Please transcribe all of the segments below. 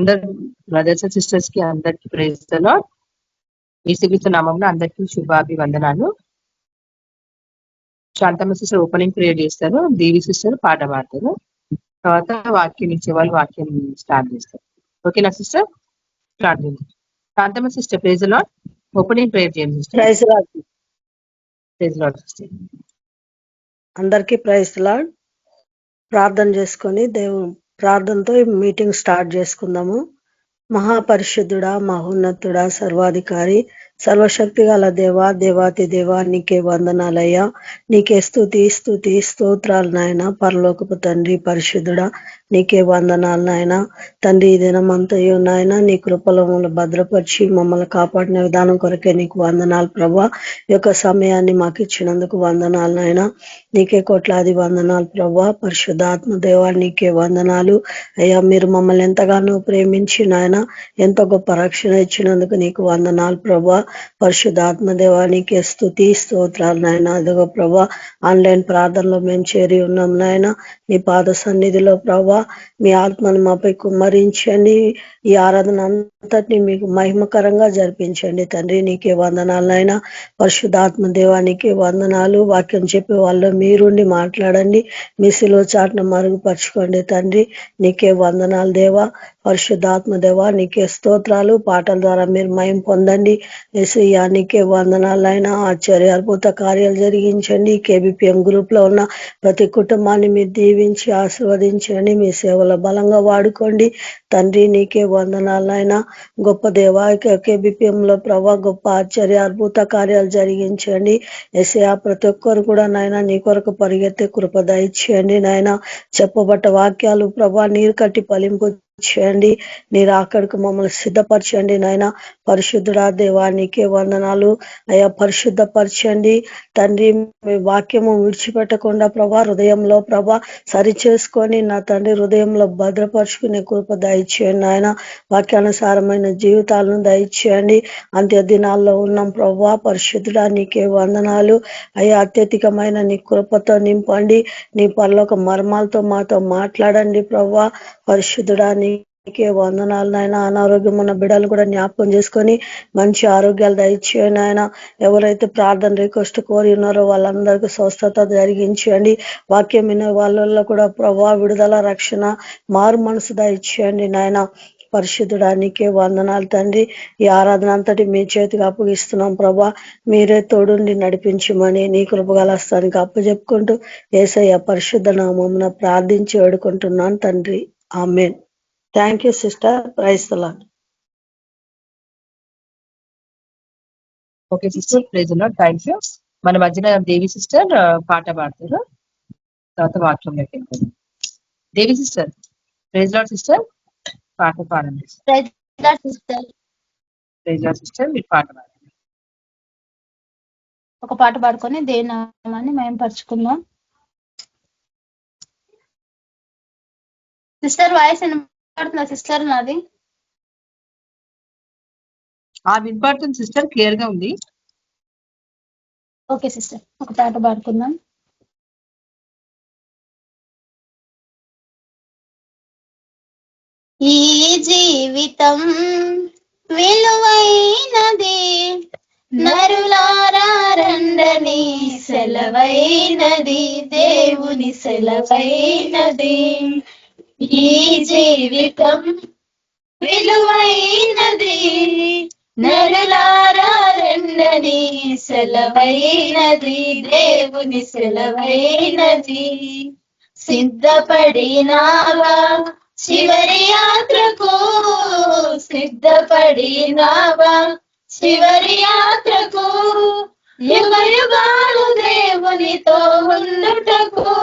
అందరు brothers and sisters కి అందరికి ప్రైజ్ ది లార్డ్. యేసుక్రీస్తు నామమున అందరికి శుభాభివందనాలు. శాంతమ్మ సిస్టర్ ఓపెనింగ్ ప్రేయర్ చేస్తారు, దేవి సిస్టర్ పాట పాడతారు, తర్వాత వాక్యం ఇచ్చే వాళ్ళు వాక్యం స్టార్ట్ చేస్తారు. ఓకేనా సిస్టర్? స్టార్ట్ చేయండి. Santhamma sister praise the lord. Opening prayer చేయండి sister. Praise lord. Praise the lord sister. అందరికీ ప్రైజ్ లార్డ్. ప్రార్థన చేసుకొని ప్రార్థనతో ఈ మీటింగ్ స్టార్ట్ చేసుకుందాము. మహాపరిశుద్ధుడా, మహోన్నతుడా, సర్వాధికారి, సర్వశక్తి గల దేవా, దేవాతి దేవా, నీకే వందనాలయ్యా. నీకే స్తుతి స్తుతి స్తోత్రాలు నాయన. పరలోకపు తండ్రి పరిశుద్ధుడా, నీకే వందనాలు నాయన. తండ్రి ఈ దినమంతయు నాయన నీ కృపలో మమ్మల్ని భద్రపరిచి మమ్మల్ని కాపాడిన విధానం కొరకే నీకు వందనాలు ప్రభా. ఈ యొక్క సమయాన్ని మాకు ఇచ్చినందుకు వందనాలు నాయన. నీకే కోట్లాది వందనాలు ప్రభా. పరిశుద్ధాత్మ దేవా, నీకే వందనాలు అయ్యా. మీరు మమ్మల్ని ఎంతగానో ప్రేమించి నాయన ఎంతో గొప్ప రక్షణ ఇచ్చినందుకు నీకు వందనాలు ప్రభా. పరిశుద్ధాత్మ దేవా, నీకే స్తుతి స్తోత్రాలు నాయన. అదిగో ప్రభా, ఆన్లైన్ ప్రార్థనలో మేము చేరి ఉన్నాం నాయన. నీ పాద సన్నిధిలో ప్రభా మీ ఆత్మను మాపై కుమ్మరించండి. ఈ ఆరాధన అంతటిని మీకు మహిమకరంగా జరిపించండి తండ్రి. నీకే వందనాలు నాయన. పరిశుద్ధాత్మ దేవా, నీకే వందనాలు. వాక్యం చెప్పే వాళ్ళు మీరుండి మాట్లాడండి. మీ శిలువ చాటును మరుగుపరచుకోండి తండ్రి. నీకే వందనాలు దేవా. పరిశుద్ధాత్మ దేవా, నీకే స్తోత్రాలు. పాటల ద్వారా మీరు మహిమ పొందండి. యేసయ్యా, నీకే వందనాలు అయినా. ఆశ్చర్య అద్భుత కార్యాలు జరిగించండి. కేబిపిఎం గ్రూప్ లో ఉన్న ప్రతి కుటుంబాన్ని మీరు దీవించి ఆశీర్వదించండి. మీ సేవలో బలంగా వాడుకోండి తండ్రి. నీకే వందనాలైనా. గొప్ప దేవా, కేబిపిఎం లో ప్రభా గొప్ప ఆశ్చర్య అద్భుత కార్యాలు జరిగించండి. యేసయ్యా, ప్రతి ఒక్కరు కూడా నాయన నీ కొరకు పరిగెత్తే కృప దయచేయండి నాయన. చెప్పబట్ట వాక్యాలు ప్రభా నీరు కట్టి ఫలింపు చేయండి. మీరు అక్కడికి మమ్మల్ని సిద్ధపరచండి నాయన. పరిశుద్ధుడా దేవా, నీకే వందనాలు అయ్యా. పరిశుద్ధపరచండి తండ్రి. మీ వాక్యము విడిచిపెట్టకుండా ప్రభా హృదయంలో ప్రభా సరి చేసుకొని నా తండ్రి హృదయంలో భద్రపరుచుకునే కృప దయచేయండి నాయన. వాక్యానుసారమైన జీవితాలను దయచేయండి. అంత్య దినాల్లో ఉన్నాం ప్రభా. పరిశుద్ధుడా, నీకే వందనాలు అయ్యా. అత్యధికమైన నీ కృపతో నింపండి. నీ పరలోక మర్మాలతో మాతో మాట్లాడండి ప్రభా. పరిశుద్ధుడా, నీకే వందనాలు నాయన. అనారోగ్యం ఉన్న బిడ్డలు కూడా జ్ఞాపకం చేసుకొని మంచి ఆరోగ్యాలు దయచేయండి ఆయన. ఎవరైతే ప్రార్థన రిక్వెస్ట్ కోరి ఉన్నారో వాళ్ళందరికీ స్వస్థత జరిగించండి. వాక్యం వినే వాళ్ళల్లో కూడా ప్రభా విడుదల, రక్షణ, మారు మనసు దయచేయండి నాయన. పరిశుద్ధుడా, నీకే వందనాలు తండ్రి. ఈ ఆరాధన అంతటి మీ చేతికి అప్పగిస్తున్నాం ప్రభా. మీరే తోడుండి నడిపించమని నీ కృపగల స్థానికి అప్పచెప్పుకుంటూ యేసయ్య పరిశుద్ధ నామమున ప్రార్థించి వేడుకుంటున్నాను తండ్రి. Amen. Thank you sister. Praise the lord. Okay sister, praise the lord. Thank you. మన మధ్యన దేవి సిస్టర్ పాట పాడతారు, తర్వాత వాక్యంలోకి వెళ్తారు. Devi sister praise the lord sister, పాట పాడండి. Praise the lord sister. Praise the lord sister, మీరు పాట పాడండి. ఒక పాట పాడుకొని దేవుని నామాన్ని మేము పరుచుకుందాం. సిస్టర్ వాయిస్ వినపడుతుందా సిస్టర్? నాది వినపడుతుంది సిస్టర్, క్లియర్ గా ఉంది. ఓకే సిస్టర్, ఒక పాట పాడుకుందాం. ఈ జీవితం విలువైనది, నరులారా రండని సెలవైనది, దేవుని సెలవైనది. ఈ జీవితం విలువైనది, నరులారా రండని సెలవైనది, దేవుని సెలవైనది. సిద్ధపడినావా చివరి యాత్రకు, సిద్ధపడినావా చివరి యాత్రకు, యుగయుగాలు దేవునితో ఉండుటకు,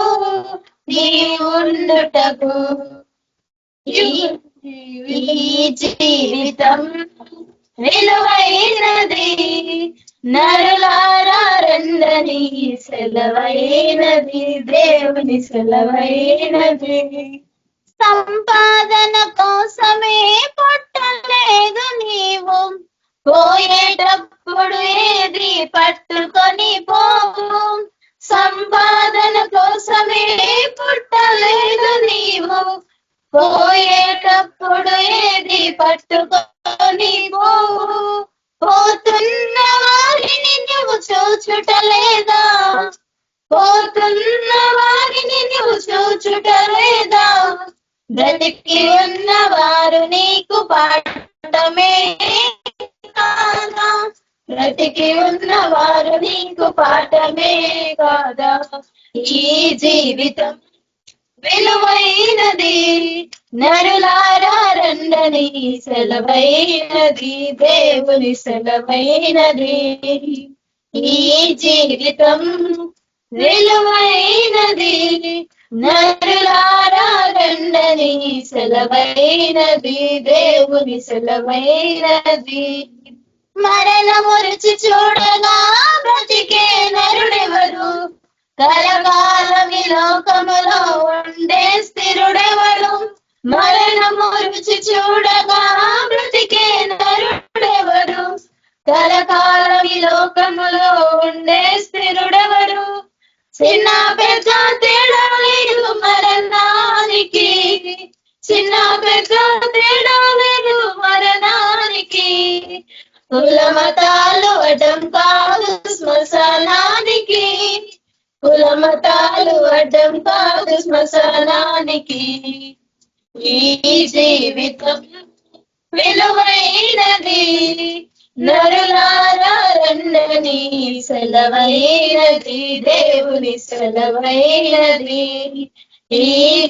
నీ ఉండుటకు. ఈ జీవితం విలువైనది, నరులారా రండని సెలవైనది, దేవుని సెలవైనది. సంపాదన కోసమే పుట్టలేదు నీవు, పోయేటప్పుడు ఏది పట్టుకొని పోవు. సంపాదన కోసమే పుట్టలేదు నీవు, పోయేటప్పుడు ఏది పట్టుకొని పోవు, పోతున్న వారిని నువ్వు చూచుట లేదా, పోతున్న వారిని నువ్వు చూచుట లేదా, బ్రతికి ఉన్నవారు నీకు పాఠమే కాదా, బ్రతికి ఉన్నవారు నీకు పాఠమే కాదా. ఈ జీవితం విలువైనది, నరులారా రండని సెలవైనది, దేవుని సెలవైనది. ఈ జీవితం విలువైనది, నరులారా రండని సెలవైనది, దేవుని సెలవైనది. మరణము రుచి చూడగా బ్రతికే నరుడెవరు, కలకాలం ఈ లోకములో ఉండే స్థిరుడెవడు, మరణము రుచి చూడగా బ్రతికే నరుడెవడు, కలకాలం ఈ లోకములో ఉండే స్థిరుడెవడు. చిన్న పెద్ద తేడా లేదు మరణానికి, చిన్న పెద్ద తేడా లేదు మరణానికి, కుల మతాలు అడ్డం కాదు శ్మశానానికి, కుల మతాలు అడ్డం కాదు శ్మశానానికి. ఈ జీవితం విలువైనది, నరులారా రండని సెలవైనది, దేవుని సెలవైనది. ఈ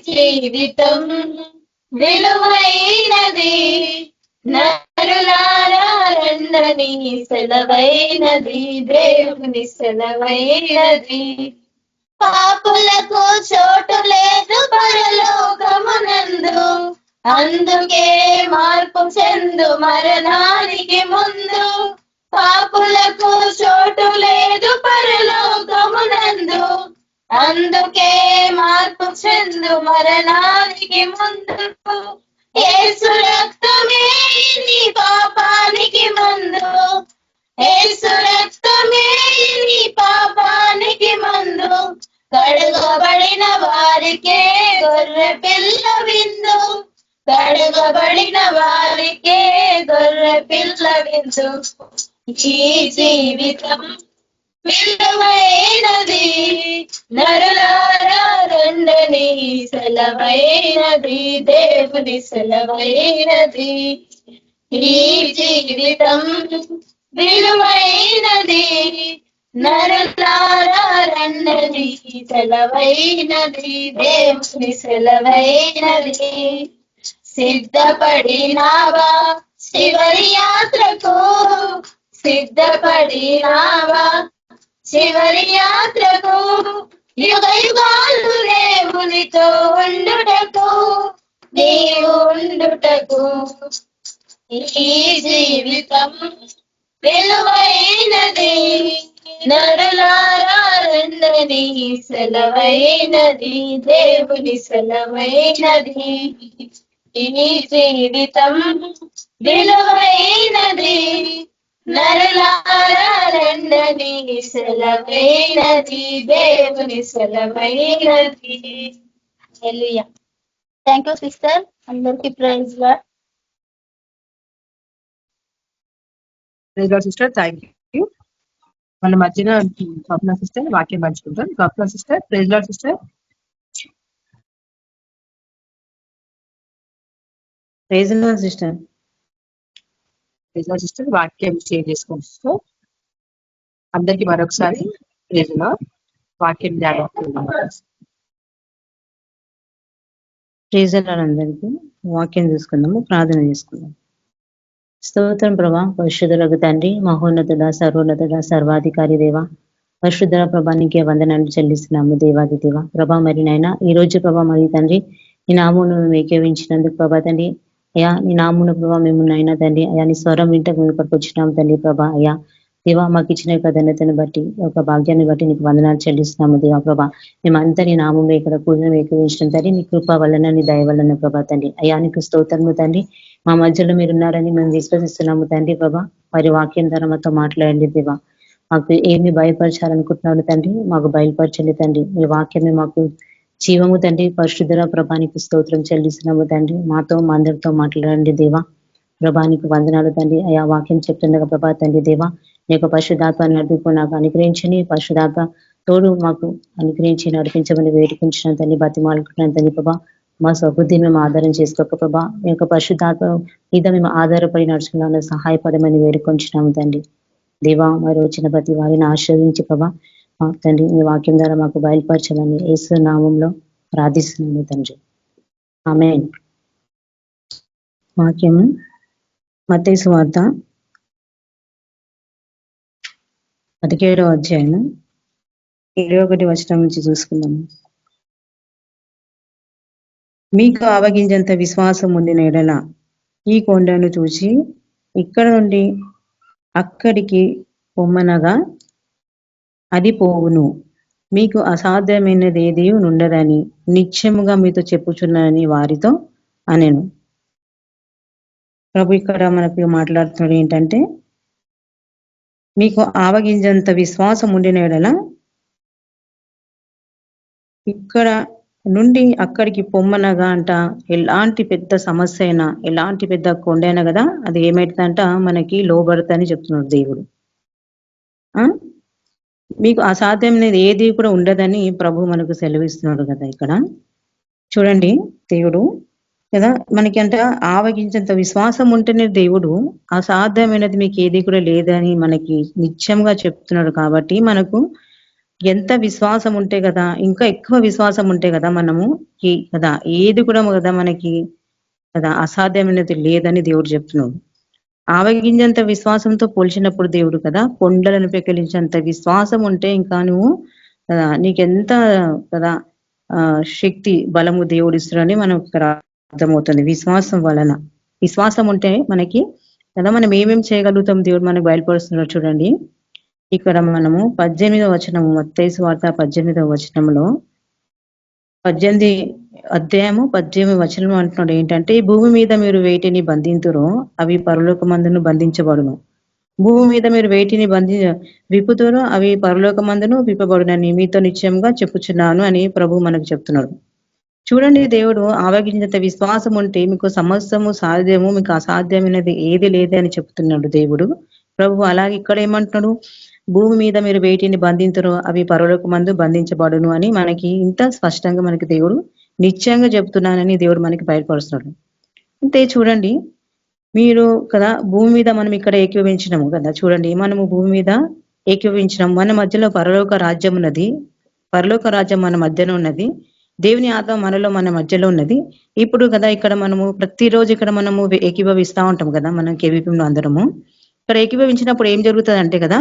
జీవితం విలువైనది, నరులారా రండని సెలవైనది, దేవుని సెలవైనది. పాపులకు చోటు లేదు పరలోకమునందు, అందుకే మార్పు చెందు మరణానికి ముందు, పాపులకు చోటు లేదు పరలోకమునందు, అందుకే మార్పు చెందు మరణానికి ముందు. యేసు రక్తమే నీ పాపానికి మందు, యేసు రక్తమే నీ పాపానికి మందు, కడగబడిన వారికే గొర్రె పిల్ల విందు, కడగబడిన వారికే గొర్రె పిల్ల విందు. ఈ జీవితం విలువైనది, నరులారా రండని సెలవైనది, దేవుని సెలవైనది. ఈ జీవితం విలువైనది, నరులారా రండని సెలవైనది, దేవుని సెలవైనది. సిద్ధపడినావా చివరి యాత్రకు, సిద్ధపడినావా చివరి యాత్రకు, యుగ యుగాలు దేవునితో ఉండుటకు, నీవు ఉండుటకు. ఈ జీవితం విలువైనది, నరులారా రండని సెలవైనది, దేవుని సెలవైనది. ఈ జీవితం విలువైనది, నరులారా రండని సెలవైనది, దేవుని సెలవైనది. హల్లెలూయా. థ్యాంక్ యూ సిస్టర్, అందరికీ praise lord. Praise lord sister, thank you. మన మధ్యన స్వప్న సిస్టర్ వాక్యం పంచుకుంటాం. Swapna sister, praise lord sister. Praise lord sister. Praise lord sister, వాక్యం షేర్ చేసుకోండి సిస్టర్. అందరికి మరొకసారి ప్రైజ్ లార్డ్. వాక్యం ధ్యానం. ప్రైజ్ లార్డ్ అందరికీ. వాక్యం చూసుకుందాము, ప్రార్థన చేసుకుందాం. స్తోత్రం ప్రభా, పరిశుద్ధులకు తండ్రి, మహోన్నతుడ, సర్వోన్నతుడ, సర్వాధికారి దేవ, పరిశుద్ధ ప్రభా నీకే వందనాలు చెల్లిస్తున్నాము దేవాది దేవ. ప్రభా మరి నాయన ఈ రోజు ప్రభా మరి తండ్రి నీ నామమును ఏకీవించినందుకు ప్రభా తండ్రి అయ్యా, నీ నామమును ప్రభా మేము నాయన తండ్రి అయ్యా నీ స్వరం వింటకు మేము ఇక్కడికి వచ్చినాము తండ్రి ప్రభా. అయ్యా దేవా మాకు ఇచ్చిన యొక్క ధన్యతను బట్టి ఒక భాగ్యాన్ని బట్టి నీకు వందనాలు చెల్లిస్తున్నాము దేవా ప్రభా. మేమంతా నీ నామంలో ఇక్కడ పూజను ఏకీవించడం తండ్రి, నీ కృప వలన నీ దయ వలన ప్రభా తండ్రి. అయ్యా నీకు స్తోత్రము తండ్రి, మా మధ్యలో మీరు ఉన్నారని మేము విశ్వసిస్తున్నాము తండ్రి ప్రభా. మరి వాక్యం ద్వారా మాతో మాట్లాడండి దేవా. మాకు ఏమి బయలుపరచాలనుకుంటున్నాడు తండ్రి, మాకు బయలుపరచండి తండ్రి. మీ వాక్యమే మాకు జీవము తండ్రి, పరిశుద్ధుల ప్రభానికి స్తోత్రం చెల్లిస్తున్నాము తండ్రి. మాతో మా అందరితో మాట్లాడండి దేవా. ప్రభానికి వందనాలు తండ్రి. అయా వాక్యం చెప్తుండగా ప్రభా తండ్రి దేవా, నీ యొక్క పరిశుద్ధాత్మ నడిపి నాకు అనుగ్రహించని, పరిశుద్ధాత్మ తోడు మాకు అనుగ్రహించి నడిపించమని వేడుకుంటున్నాను తండ్రి, బతిమాలుకుంటున్నాను తండ్రి. ప్రభా మా స్వబుద్ధిని మేము ఆధారం చేసుకోక ప్రభా, మీ యొక్క పరిశుద్ధాత్మ మీద మేము ఆధారపడి నడుచుకున్నాను సహాయపడమని వేడుకుంటున్నాము తండ్రి దేవా. మరి వచ్చిన ప్రతి వారిని ఆశ్రయించి ప్రభా తండ్రి, మీ వాక్యం ద్వారా మాకు బయలుపరచమని యేసు నామంలో ప్రార్థిస్తున్నాము తండ్రి. ఆమేన్. వాక్యము మత్తయి సువార్త 17వ అధ్యాయము 21వ వచనం నుంచి చూసుకుందాము. మీకు ఆవగింజంత విశ్వాసం ఉండిన ఎడల ఈ కొండను చూచి ఇక్కడ నుండి అక్కడికి పొమ్మనగా అది పోవును. మీకు అసాధ్యమైనది ఏది ఉండదని నిశ్చయముగా మీతో చెప్పుచున్నానని వారితో అనెను. ప్రభు ఇక్కడ మనకు మాట్లాడుతున్నాడు ఏంటంటే, మీకు ఆవగింజంత విశ్వాసం ఉండిన ఎడల ఇక్కడ నుండి అక్కడికి పొమ్మనగా అంట, ఎలాంటి పెద్ద సమస్య అయినా, ఎలాంటి పెద్ద కొండ అయినా కదా, అది ఏమైతుందంట మనకి లోబడతని చెప్తున్నాడు దేవుడు. మీకు అసాధ్యమైనది ఏది కూడా ఉండదని ప్రభు మనకు సెలవిస్తున్నాడు కదా. ఇక్కడ చూడండి, దేవుడు కదా మనకి అంట ఆవగించేంత విశ్వాసం ఉంటేనే దేవుడు అసాధ్యమైనది మీకు ఏది కూడా లేదని మనకి నిత్యంగా చెప్తున్నాడు. కాబట్టి మనకు ఎంత విశ్వాసం ఉంటే కదా, ఇంకా ఎక్కువ విశ్వాసం ఉంటే కదా మనము కదా ఏది కూడా కదా మనకి కదా అసాధ్యమైనది లేదని దేవుడు చెప్తున్నాడు. ఆవగింజంత విశ్వాసంతో పోల్చినప్పుడు దేవుడు కదా కొండలను పెకిలించేంత విశ్వాసం ఉంటే ఇంకా నువ్వు కదా నీకెంత కదా శక్తి బలము దేవుడు ఇస్తున్నాడని మనకు ఇక్కడ అర్థమవుతుంది. విశ్వాసం వలన, విశ్వాసం ఉంటే మనకి కదా మనం ఏమేమి చేయగలుగుతాం దేవుడు మనకు బయలుపరుస్తున్నాడు. చూడండి, ఇక్కడ మనము 18వ వచనము, మత్తయి సువార్త 18వ వచనంలో 18 అధ్యాయము 18వ వచనం అంటున్నాడు ఏంటంటే, ఈ భూమి మీద మీరు వేటిని బంధింతురో అవి పరలోకమందును బంధించబడును, భూమి మీద మీరు వేటిని విప్పుతురో అవి పరలోకమందును విప్పబడునని మీతో నిశ్చయంగా చెప్పుచున్నాను అని ప్రభు మనకు చెప్తున్నాడు. చూడండి, దేవుడు ఆవగించేంత విశ్వాసం ఉంటే మీకు సమస్తము సాధ్యము, మీకు అసాధ్యమైనది ఏది లేదే అని చెప్తున్నాడు దేవుడు ప్రభు. అలాగే ఇక్కడ ఏమంటున్నాడు, భూమి మీద మీరు వేటిని బంధించరో అవి పరలోకమందు బంధించబడును అని మనకి ఇంత స్పష్టంగా మనకి దేవుడు నిశ్చయంగా చెప్తున్నానని దేవుడు మనకి బయలుపరుస్తున్నాడు. అంటే చూడండి, మీరు కదా భూమి మీద మనం ఇక్కడ ఏకీభవించినాము కదా. చూడండి, మనము భూమి మీద ఏకీభవించినాము, మన మధ్యలో పరలోక రాజ్యం ఉన్నది, పరలోక రాజ్యం మన మధ్యలో ఉన్నది, దేవుని ఆత్మ మనలో మన మధ్యలో ఉన్నది. ఇప్పుడు కదా ఇక్కడ మనము ప్రతిరోజు ఇక్కడ మనము ఏకీభవిస్తా ఉంటాం కదా, మనం కేవీపీలో అందరము ఇక్కడ ఏకీభవించినప్పుడు ఏం జరుగుతుంది అంటే కదా,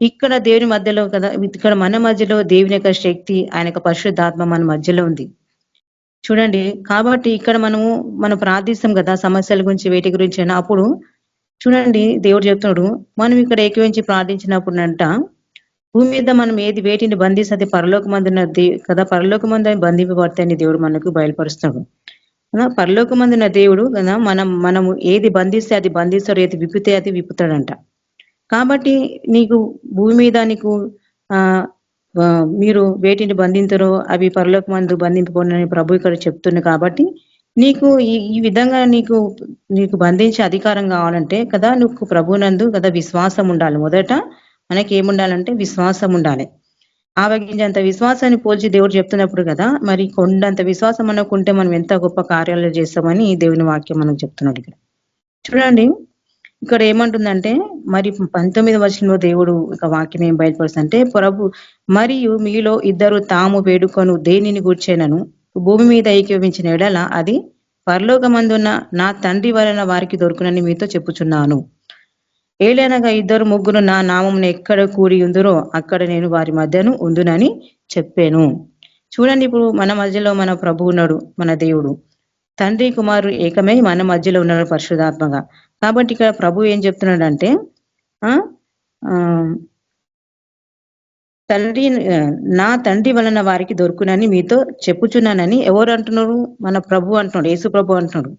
ఇక్కడ దేవుని మధ్యలో కదా, ఇక్కడ మన మధ్యలో దేవుని యొక్క శక్తి, ఆయన యొక్క పరిశుద్ధాత్మ మన మధ్యలో ఉంది. చూడండి, కాబట్టి ఇక్కడ మనం ప్రార్థిస్తాం కదా సమస్యల గురించి, వేటి గురించి అయినా. అప్పుడు చూడండి, దేవుడు చెప్తున్నాడు మనం ఇక్కడ ఏకీవించి ప్రార్థించినప్పుడు అంట భూమి మీద మనం వేటిని బంధిస్తే పరలోకమందున కదా పరలోకమందు బంధింపబడతాయని దేవుడు మనకు బయలుపరుస్తాడు. పరలోకమందున దేవుడు కదా మనము ఏది బంధిస్తే అది బంధిస్తాడు, ఏది విప్పితే అది విప్పుతాడంట. కాబట్టి నీకు భూమి మీద నీకు మీరు వేటిని బంధించరో అవి పరలోకమందు బంధింపబడునని ప్రభు ఇక్కడ చెప్తుంది. కాబట్టి నీకు ఈ విధంగా నీకు బంధించే అధికారం కావాలంటే కదా నువ్వు ప్రభునందు కదా విశ్వాసం ఉండాలి. మొదట మనకి ఏముండాలంటే విశ్వాసం ఉండాలి. ఆవగించేంత విశ్వాసాన్ని పోల్చి దేవుడు చెప్తున్నప్పుడు కదా, మరి కొండంత విశ్వాసం అనుకుంటే మనం ఎంత గొప్ప కార్యాలు చేస్తామని దేవుని వాక్యం మనకు చెప్తున్నాడు. ఇక్కడ చూడండి, ఇక్కడ ఏమంటుందంటే మరి 19వ వచనంలో దేవుడు ఒక వాక్యం ఏం బయలుపరుస్తుందంటే, ప్రభు మరియు మీలో ఇద్దరు తాము వేడుకొను దేనిని గూర్చేనను భూమి మీద ఏకీభవించిన ఎడల అది పరలోకమందున్న నా తండ్రి వలన వారికి దొరుకునని మీతో చెప్పుచున్నాను. ఏలైనగా ఇద్దరు ముగ్గురు నా నామమును ఎక్కడ కూడి ఉందరో అక్కడ నేను వారి మధ్యను ఉందునని చెప్పాను. చూడండి, ఇప్పుడు మన మధ్యలో మన ప్రభు ఉన్నాడు, మన దేవుడు తండ్రి కుమారు ఏకమై మన మధ్యలో ఉన్నాడు పరిశుద్ధాత్మగా. కాబట్టి ఇక్కడ ప్రభు ఏం చెప్తున్నాడంటే నా తండ్రి వలన వారికి దొరుకునని మీతో చెప్పుచున్నానని ఎవరు అంటున్నారు? మన ప్రభు అంటున్నాడు, యేసు ప్రభు అంటున్నాడు.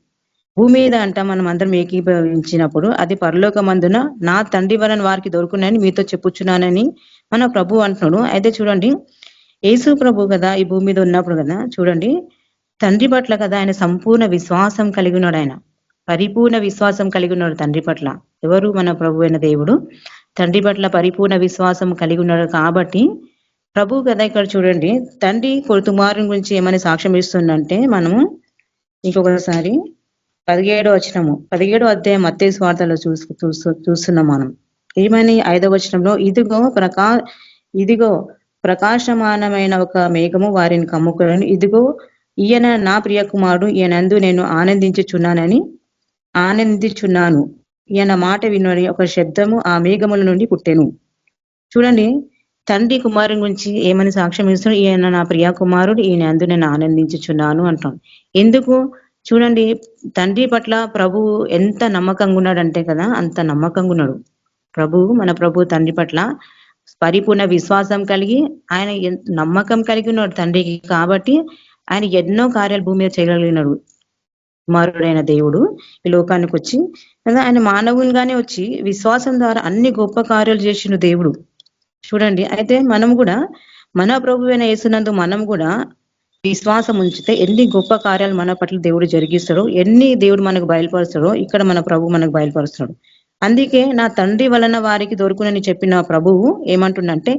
భూమి మీద అంట మనం అందరం ఏకీభవించినప్పుడు అది పరలోకమందున నా తండ్రి వలన వారికి దొరుకునని మీతో చెప్పుచున్నానని మన ప్రభు అంటున్నాడు. అయితే చూడండి, యేసు ప్రభు కదా ఈ భూమి మీద ఉన్నప్పుడు కదా చూడండి, తండ్రి పట్ల కదా ఆయన సంపూర్ణ విశ్వాసం కలిగి ఉన్నాడు. ఆయన పరిపూర్ణ విశ్వాసం కలిగి ఉన్నాడు తండ్రి పట్ల. ఎవరు? మన ప్రభు అయిన దేవుడు తండ్రి పట్ల పరిపూర్ణ విశ్వాసం కలిగి ఉన్నాడు. కాబట్టి ప్రభు కదా ఇక్కడ చూడండి, తండ్రి కుమారుని గురించి ఏమని సాక్ష్యం ఇస్తుందంటే, మనము ఇంకొకసారి 17వ అధ్యాయం మత్తయి సువార్తలో చూస్తున్నాం మనం. ఏమని 5వ వచనంలో, ఇదిగో ప్రకాశమానమైన ఒక మేఘము వారిని కమ్ముకుని, ఇదిగో ఈయన నా ప్రియ కుమారుడు, ఈయనందు నేను ఆనందించుచున్నాను, ఈయన మాట వినని ఒక శబ్దము ఆ మేఘముల నుండి పుట్టెను. చూడండి, తండ్రి కుమారుని గురించి ఏమని సాక్ష్యం ఇస్తున్నాడు? ఈయన నా ప్రియ కుమారుడు, ఈయన అందు నేను ఆనందించుచున్నాను అంటాను. ఎందుకు? చూడండి, తండ్రి పట్ల ప్రభు ఎంత నమ్మకంగా ఉన్నాడంటే కదా, అంత నమ్మకంగా ఉన్నాడు మన ప్రభు తండ్రి పట్ల పరిపూర్ణ విశ్వాసం కలిగి, ఆయన నమ్మకం కలిగి ఉన్నాడు తండ్రికి. కాబట్టి ఆయన ఎన్నో కార్యాలు భూమి మీద చేయగలిగినాడు. కుమారుడైన దేవుడు ఈ లోకానికి వచ్చి కదా, ఆయన మానవునిగానే వచ్చి విశ్వాసం ద్వారా అన్ని గొప్ప కార్యాలు చేసిన దేవుడు. చూడండి, అయితే మనం కూడా మన ప్రభువైన యేసునందు మనం కూడా విశ్వాసం ఉంచితే ఎన్ని గొప్ప కార్యాలు మన పట్ల దేవుడు జరిగిస్తాడో, ఎన్ని దేవుడు మనకు బయలుపరుస్తాడో ఇక్కడ మన ప్రభు మనకు బయలుపరుస్తాడు. అందుకే నా తండ్రి వలన వారికి దొరుకునని చెప్పిన ప్రభువు ఏమంటుండంటే,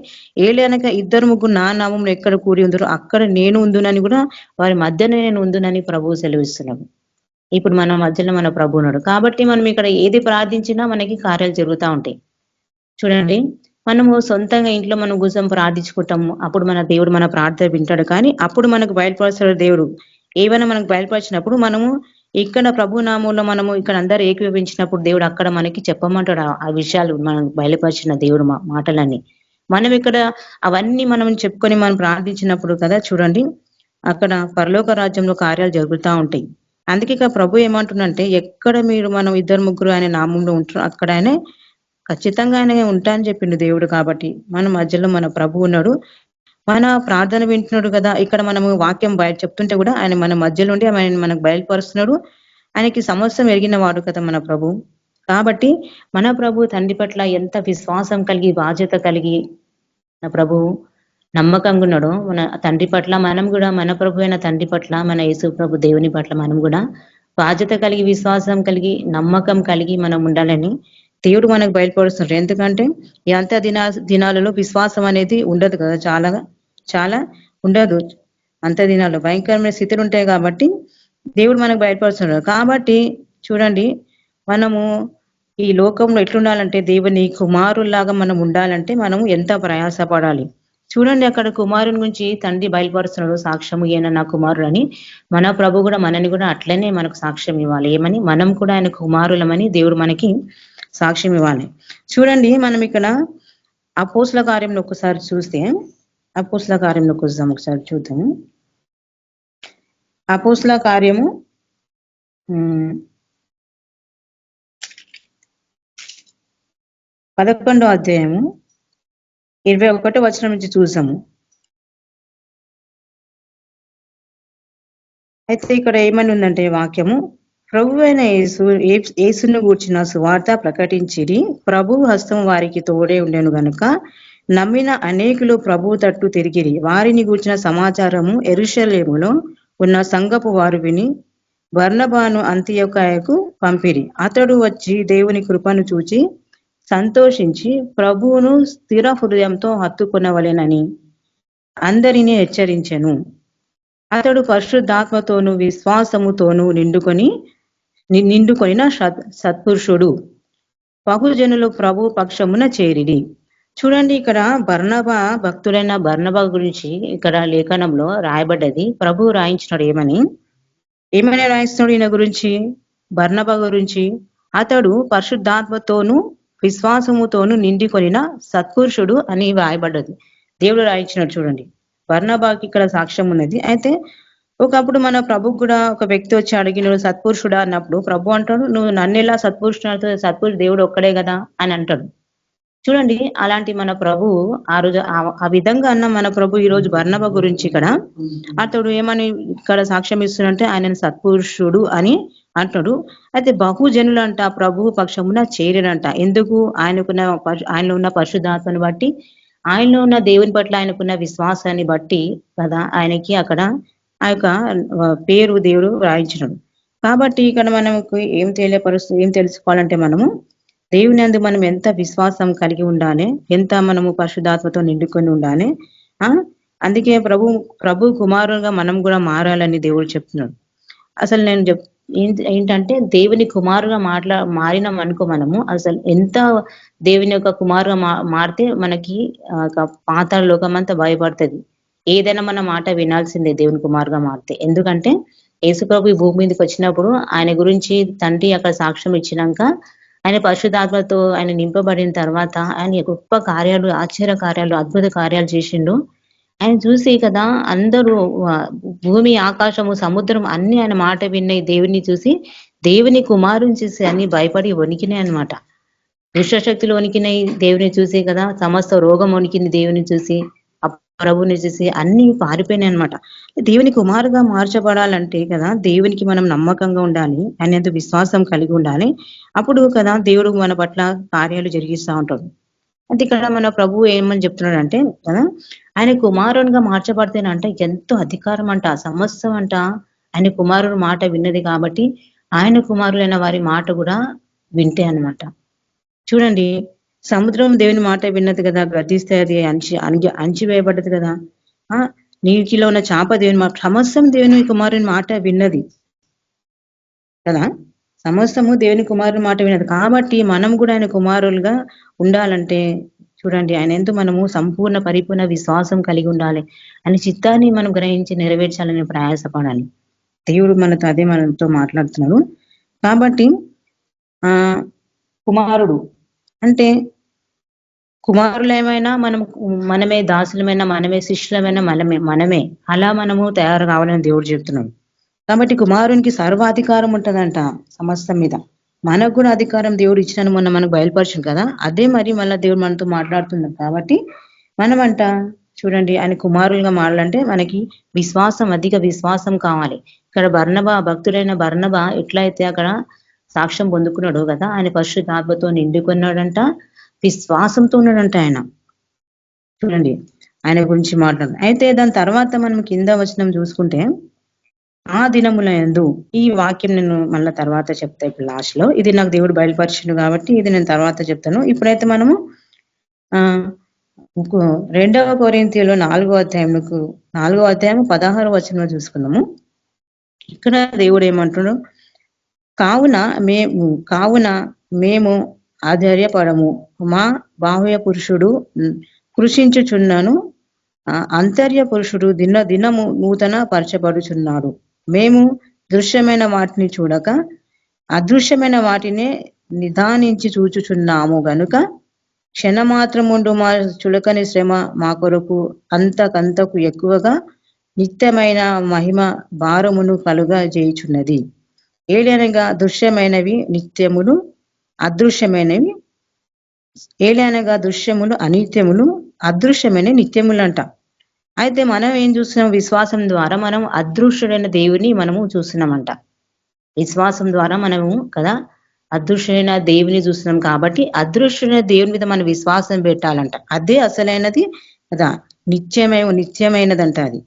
ఏలనక 2-3 నా నామంలో ఎక్కడ కూడి ఉందరో అక్కడ నేను ఉందునని కూడా, వారి మధ్యనే నేను ఉందునని ప్రభువు సెలవిస్తున్నాడు. ఇప్పుడు మన మధ్యలో మన ప్రభు ఉన్నాడు. కాబట్టి మనం ఇక్కడ ఏది ప్రార్థించినా మనకి కార్యాలు జరుగుతూ ఉంటాయి. చూడండి, మనము సొంతంగా ఇంట్లో మనం కూర్చొని ప్రార్థించుకుంటాము. అప్పుడు మన దేవుడు మన ప్రార్థన వింటాడు. కానీ అప్పుడు మనకు బయలుపరుస్తాడు దేవుడు. ఏమైనా మనకు బయలుపరిచినప్పుడు మనము ఇక్కడ ప్రభు నామంలో మనము ఇక్కడ అందరూ ఏకీభవించినప్పుడు దేవుడు అక్కడ మనకి చెప్పమంటాడు ఆ విషయాలు, మనకు బయలుపరిచిన దేవుడు మాటలన్నీ. మనం ఇక్కడ అవన్నీ మనం చెప్పుకొని మనం ప్రార్థించినప్పుడు కదా, చూడండి అక్కడ పరలోక రాజ్యంలో కార్యాలు జరుగుతూ ఉంటాయి. అందుకే ఇక ప్రభు ఏమంటుందంటే, ఎక్కడ మనం 2-3 ఆయన నామంలో ఉంటారు అక్కడ ఆయన ఖచ్చితంగా ఆయన ఉంటా అని చెప్పిండు దేవుడు. కాబట్టి మన మధ్యలో మన ప్రభు ఉన్నాడు, మన ప్రార్థన వింటున్నాడు కదా. ఇక్కడ మనము వాక్యం చెప్తుంటే కూడా ఆయన మన మధ్యలో ఉండి ఆయన మనకు బయలుపరుస్తున్నాడు. ఆయనకి సమస్తం ఎరిగిన వాడు కదా మన ప్రభు. కాబట్టి మన ప్రభు తండ్రి పట్ల ఎంత విశ్వాసం కలిగి బాధ్యత కలిగి మన ప్రభు నమ్మకంగా ఉన్నాడో, మన తండ్రి పట్ల మనం కూడా మన ప్రభు అయిన తండ్రి పట్ల, మన యేసు ప్రభు దేవుని పట్ల మనం కూడా బాధ్యత కలిగి విశ్వాసం కలిగి నమ్మకం కలిగి మనం ఉండాలని దేవుడు మనకు బయలుపరుస్తున్నారు. ఎందుకంటే ఈ అంత్య దినాలలో విశ్వాసం అనేది ఉండదు కదా, చాలా ఉండదు. అంత్య దినాల్లో భయంకరమైన స్థితులు ఉంటాయి. కాబట్టి దేవుడు మనకు బయలుపరుస్తున్నారు. కాబట్టి చూడండి, మనము ఈ లోకంలో ఎట్లుండాలంటే, దేవుని కుమారుల్లాగా మనం ఉండాలంటే మనము ఎంత ప్రయాసపడాలి. చూడండి, అక్కడ కుమారుని గురించి తండ్రి బయలుపరుస్తున్నాడు సాక్ష్యము, ఈయన నా కుమారుడు అని. మన ప్రభు కూడా మనని కూడా అట్లనే మనకు సాక్ష్యం ఇవ్వాలి. ఏమని? మనం కూడా ఆయన కుమారులమని దేవుడు మనకి సాక్ష్యం ఇవ్వాలి. చూడండి, మనం ఇక్కడ అపోస్తుల కార్యంలో ఒకసారి చూస్తే, అపోస్తుల కార్యంలోకి వద్దాం, ఒకసారి చూద్దాము. అపోస్తుల కార్యము 11వ అధ్యాయము 21వ వచనం నుంచి చూసాము. అయితే ఇక్కడ ఏమని ఉందంటే వాక్యము, ప్రభు అయిన యేసును గూర్చిన సువార్త ప్రకటించిరి, ప్రభు హస్తం వారికి తోడే ఉండెను గనుక నమ్మిన అనేకులు ప్రభు తట్టు తిరిగిరి. వారిని గూర్చిన సమాచారము యెరూషలేములో ఉన్న సంఘపు వారు విని బర్నబాను అంతియోకయకు పంపిరి. అతడు వచ్చి దేవుని కృపను చూచి సంతోషించి ప్రభువును స్థిర హృదయంతో హత్తుకొనవలెనని అందరినీ హెచ్చరించెను. అతడు పరిశుద్ధాత్మతోనూ విశ్వాసముతోనూ నిండుకొనిన సత్పురుషుడు. బహుజనులు ప్రభు పక్షమున చేరిడి. చూడండి, ఇక్కడ బర్నబా, భక్తుడైన బర్నబా గురించి ఇక్కడ లేఖనంలో రాయబడ్డది. ప్రభు రాయించినాడు. ఏమని రాయిస్తున్నాడు ఈయన గురించి? బర్నబా గురించి, అతడు పరిశుద్ధాత్మతోనూ విశ్వాసముతోనూ నిండుకొనిన సత్పురుషుడు అని రాయబడ్డది. దేవుడు రాయించినాడు. చూడండి, బర్నబాకి ఇక్కడ సాక్ష్యం ఉన్నది. అయితే ఒకప్పుడు మన ప్రభుకు కూడా ఒక వ్యక్తి వచ్చి అడిగినాడు, సత్పురుషుడా అన్నప్పుడు ప్రభు అంటాడు, నువ్వు నన్నెలా సత్పురుషుడు, సత్పురుషుడు దేవుడు ఒక్కడే కదా అని అంటాడు. చూడండి, అలాంటి మన ప్రభు ఆ రోజు ఆ విధంగా అన్న మన ప్రభు ఈ రోజు బర్నబా గురించి ఇక్కడ అతడు ఏమని ఇక్కడ సాక్ష్యం ఇస్తున్నంటే, ఆయనను సత్పురుషుడు అని అంటాడు. అయితే బహుజనులు అంట ప్రభు పక్షమున చేరినంట. ఎందుకు? ఆయనలో ఉన్న పరిశుద్ధాత్మను బట్టి ఆయనలో ఉన్న దేవుని పట్ల ఆయనకున్న విశ్వాసాన్ని బట్టి కదా ఆయనకి అక్కడ ఆ యొక్క పేరు దేవుడు రాయించడం. కాబట్టి ఇక్కడ మనకు ఏం తెలుసుకోవాలంటే మనము దేవుని యందు మనం ఎంత విశ్వాసం కలిగి ఉండాలి, ఎంత మనము పరిశుద్ధాత్మతో నిండుకొని ఉండాలి. ఆ అందుకే ప్రభు కుమారులుగా మనం కూడా మారాలని దేవుడు చెప్తున్నాడు. అసలు నేను ఏంటంటే దేవుని కుమారుగా మారినాం అనుకో మనము అసలు ఎంత దేవుని యొక్క కుమారుగా మారితే మనకి పాతాళ లోకమంతా భయపడుతుంది. ఏదైనా మన మాట వినాల్సిందే దేవుని కుమారుగా మారితే. ఎందుకంటే యేసుప్రభు ఈ భూమి మీదకి వచ్చినప్పుడు ఆయన గురించి తండ్రి అక్కడ సాక్ష్యం ఇచ్చినాక ఆయన పరిశుద్ధాత్మతో ఆయన నింపబడిన తర్వాత ఆయన గొప్ప కార్యాలు, ఆశ్చర్య కార్యాలు, అద్భుత కార్యాలు చేసిండు. ఆయన చూసి కదా అందరూ భూమి, ఆకాశము, సముద్రం అన్ని ఆయన మాట విన్నాయి. దేవుని చూసి, దేవుని కుమారుని చూసి అన్ని భయపడి వణికినాయి అనమాట. దుష్టశక్తులు వణికినాయి దేవుని చూసి కదా, సమస్త రోగం వణికింది దేవుని చూసి, ప్రభుని చూసి అన్ని పారిపోయినాయి అనమాట. దేవుని కుమారుగా మార్చబడాలంటే కదా దేవునికి మనం నమ్మకంగా ఉండాలి, ఆయన ఎంతో విశ్వాసం కలిగి ఉండాలి. అప్పుడు కదా దేవుడు మన పట్ల కార్యాలు జరిగిస్తూ ఉంటాడు. అంటే ఇక్కడ మన ప్రభువు ఏమని చెప్తున్నాడు అంటే కదా ఆయన కుమారునిగా మార్చబడితేనంట ఎంతో అధికారం అంట, సమస్తం అంట ఆయన కుమారుడు మాట విన్నది కాబట్టి ఆయన కుమారులైన వారి మాట కూడా వింటే అన్నమాట. చూడండి, సముద్రం దేవుని మాట విన్నది కదా, గర్జిస్తే అది అణిచివేయబడ్డది కదా. నీటిలో ఉన్న చేప దేవుని మాట, సమస్తం దేవుని కుమారుని మాట విన్నది కదా, సమస్తము దేవుని కుమారుని మాట విన్నది. కాబట్టి మనం కూడా ఆయన కుమారులుగా ఉండాలంటే చూడండి, ఆయన ఎంతో మనము సంపూర్ణ పరిపూర్ణ విశ్వాసం కలిగి ఉండాలి. ఆయన చిత్తాన్ని మనం గ్రహించి నెరవేర్చాలని ప్రయాసపడాలి. దేవుడు మనతో మాట్లాడుతున్నాడు. కాబట్టి కుమారుడు అంటే కుమారులమైనా మనమే, దాసులమైనా మనమే, శిష్యులమైనా మనమే అలా మనము తయారు కావాలని దేవుడు చెప్తున్నాడు. కాబట్టి కుమారునికి సర్వాధికారం ఉంటదంట సమస్తం మీద. మనకు కూడా అధికారం దేవుడు ఇచ్చినను మొన్న మనకు బయలుపరచు కదా, అదే మరి మళ్ళీ దేవుడు మనతో మాట్లాడుతున్నాం. కాబట్టి మనమంట చూడండి, ఆయన కుమారులుగా మారాలంటే మనకి విశ్వాసం, అధిక విశ్వాసం కావాలి. ఇక్కడ భక్తుడైన బర్నబా ఎట్లయితే అక్కడ సాక్ష్యం పొందుకున్నాడు కదా, ఆయన పరిశుద్ధాత్మతో నిండుకున్నాడంట, విశ్వాసంతో ఉన్నాడంట ఆయన. చూడండి ఆయన గురించి మాట్లాడు. అయితే దాని తర్వాత మనం కింద వచనం చూసుకుంటే, ఆ దినముల యందు, ఈ వాక్యం నేను మళ్ళీ తర్వాత చెప్తా. ఇప్పుడు లాస్ట్ లో ఇది నాకు దేవుడు బయలుపరిచిండు కాబట్టి ఇది నేను తర్వాత చెప్తాను. ఇప్పుడైతే మనము 2 కొరింథీయులు 4వ అధ్యాయం 16వ వచనంలో చూసుకుందాము. ఇక్కడ దేవుడు ఏమంటున్నాడు, కావున మేము ఆశ్చర్యపడము, మా బాహ్య పురుషుడు కృషించుచున్నాను, అంతర్య పురుషుడు దినము నూతన పరచబడుచున్నాడు. మేము దృశ్యమైన వాటిని చూడక అదృశ్యమైన వాటినే నిదానించి చూచుచున్నాము గనుక క్షణమాత్రముండు మా చులకని శ్రమ మా కొరకు అంతకంతకు ఎక్కువగా నిత్యమైన మహిమ భారమును కలుగా చేయుచున్నది. ఏలనగా దృశ్యమైనవి నిత్యములు, అదృశ్యమైనవి దృశ్యములు అనిత్యములు, అదృశ్యమైన నిత్యములు అంట. అయితే మనం ఏం చూస్తున్నాం, విశ్వాసం ద్వారా మనం అదృశ్యుడైన దేవుని మనము చూస్తున్నామంట. విశ్వాసం ద్వారా మనము కదా అదృశ్యమైన దేవుని చూస్తున్నాం. కాబట్టి అదృశ్యమైన దేవుని మీద మనం విశ్వాసం పెట్టాలంట. అదే అసలైనది కదా, నిత్యమైనదంట. అది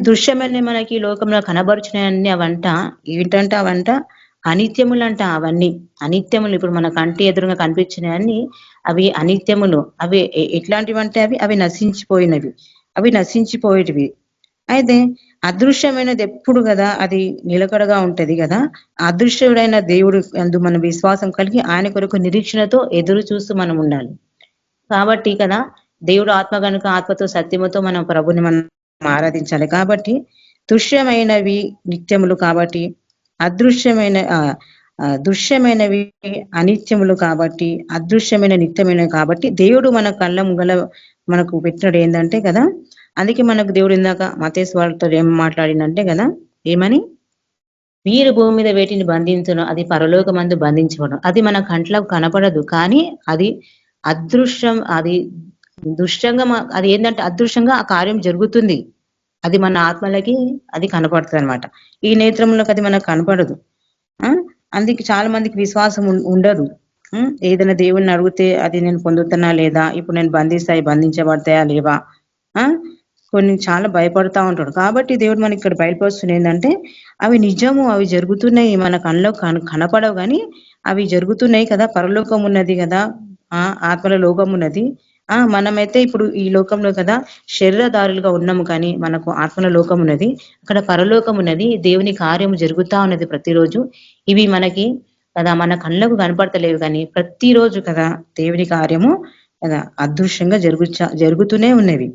దృశ్యమైన మనకి లోకంలో కనబరుచున్నాయన్ని అవంట ఏంటంట, అవంట అనిత్యములంట. అవన్నీ అనిత్యములు. ఇప్పుడు మన కంటి ఎదురుగా కనిపించినవన్నీ అవి అనిత్యములు. అవి ఎట్లాంటివంటే అవి నశించిపోయినవి, అవి నశించిపోయేటివి. అయితే అదృశ్యమైనది ఎప్పుడు కదా అది నిలకడగా ఉంటది కదా. అదృశ్యుడైన దేవుడు అందు మన విశ్వాసం కలిగి ఆయన కొరకు నిరీక్షణతో ఎదురు చూస్తూ మనం ఉండాలి. కాబట్టి కదా దేవుడు ఆత్మ కనుక ఆత్మతో సత్యముతో మనం ప్రభుని మనం ఆరాధించాలి. కాబట్టి దృశ్యమైనవి నిత్యములు కాబట్టి దృశ్యమైనవి అనిత్యములు కాబట్టి అదృశ్యమైన నిత్యమైనవి కాబట్టి దేవుడు మన కళ్ళ ముంగల మనకు పెట్టినడు ఏంటంటే కదా. అందుకే మనకు దేవుడు ఇందాక మత్తయి వారితో ఏం మాట్లాడిందంటే కదా, ఏమని, మీరు భూమి మీద వేటిని బంధించను అది పరలోకమందు బంధించబడను. అది మన కంట్లకు కనపడదు కానీ అది అదృశ్యం, అది దృశ్యంగా అది ఏంటంటే అదృశ్యంగా ఆ కార్యం జరుగుతుంది. అది మన ఆత్మలకి అది కనపడుతుంది అనమాట. ఈ నేత్రములకు అది మనకు కనపడదు. అందుకే చాలా మందికి విశ్వాసం ఉండదు. ఏదైనా దేవుణ్ణి అడిగితే అది నేను పొందుతున్నా లేదా, ఇప్పుడు నేను బంధించబడతాయా లేవా, కొన్ని చాలా భయపడతా ఉంటాడు. కాబట్టి దేవుడు మనకి ఇక్కడ బయలుపరుస్తుంది ఏంటంటే అవి నిజము, అవి జరుగుతున్నాయి, మన కళ్ళలో కనపడవు కానీ అవి జరుగుతున్నాయి కదా. పరలోకం ఉన్నది కదా, ఆత్మల లోకం ఉన్నది. మనమైతే ఇప్పుడు ఈ లోకంలో కదా శరీరదారులుగా ఉన్నాము, కానీ మనకు ఆత్మల లోకం ఉన్నది, అక్కడ పరలోకం ఉన్నది. దేవుని కార్యము జరుగుతా ఉన్నది ప్రతిరోజు. ఇవి మనకి కదా మన కళ్ళకు కనపడతలేవు కానీ ప్రతిరోజు కదా దేవుని కార్యము కదా అదృశ్యంగా జరుగుతూనే ఉన్నవి.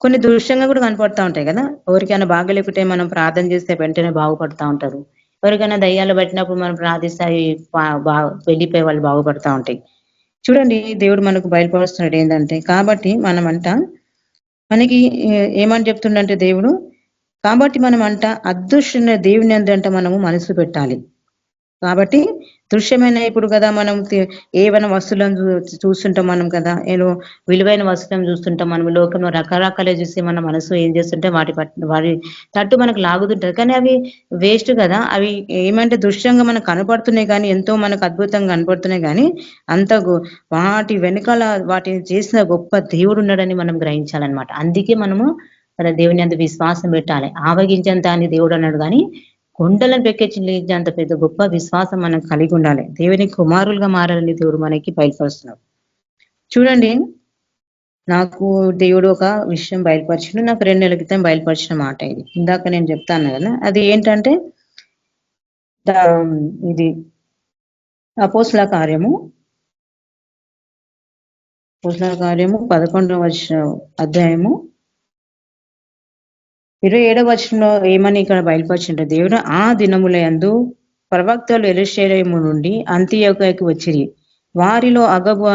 కొన్ని దృశ్యంగా కూడా కనపడతా ఉంటాయి కదా. ఎవరికైనా బాగలేకుంటే మనం ప్రార్థన చేస్తే వెంటనే బాగుపడతా ఉంటారు. ఎవరికైనా దయ్యాలు పట్టినప్పుడు మనం ప్రార్థిస్తే వెళ్ళిపోయే వాళ్ళు బాగుపడతా ఉంటాయి. చూడండి, దేవుడు మనకు బయలుపరుస్తున్నాడు ఏంటంటే, కాబట్టి మనకి ఏమని చెప్తుండంటే దేవుడు, కాబట్టి మనమంట అదృశ్య దేవుని అందంట మనము మనసు పెట్టాలి. కాబట్టి దృశ్యమైన ఇప్పుడు కదా మనం ఏవైనా వస్తువులను చూస్తుంటాం మనం కదా, ఏదో విలువైన వస్తువులను చూస్తుంటాం మనం. లోకంలో రకరకాల చూసి మన మనసు ఏం చేస్తుంటే వాటి తట్టు మనకు లాగుతుంటది, కానీ అవి వేస్ట్ కదా. అవి ఏమంటే దృశ్యంగా మనకు కనపడుతున్నాయి కానీ, ఎంతో మనకు అద్భుతంగా కనపడుతున్నాయి కానీ అంత వాటి వెనకాల వాటిని చేసిన గొప్ప దేవుడు ఉన్నాడని మనం గ్రహించాలన్నమాట. అందుకే మనము దేవుని అంత విశ్వాసం పెట్టాలి. ఆవగించంత అని దేవుడు అన్నాడు కానీ కొండలను పెక్కించేంత పెద్ద గొప్ప విశ్వాసం మనం కలిగి ఉండాలి. దేవుని కుమారులుగా మారాలని దేవుడు మనకి బయలుపరుస్తున్నాడు. చూడండి, నాకు దేవుడు ఒక విషయం బయలుపరిచిండు. నాకు 2 నెలల క్రితం బయలుపరిచిన మాట ఇది. ఇందాక నేను చెప్తాను కదా, అది ఏంటంటే ఇది అపోస్తల కార్యము 11వ అధ్యాయము 27వ వచనంలో ఏమని ఇక్కడ బయలుపరిచిండ్రు దేవుడు, ఆ దినములయందు ప్రవక్తలు యెరూషలేము నుండి అంతియోకుకు వచ్చిరి. వారిలో అగబు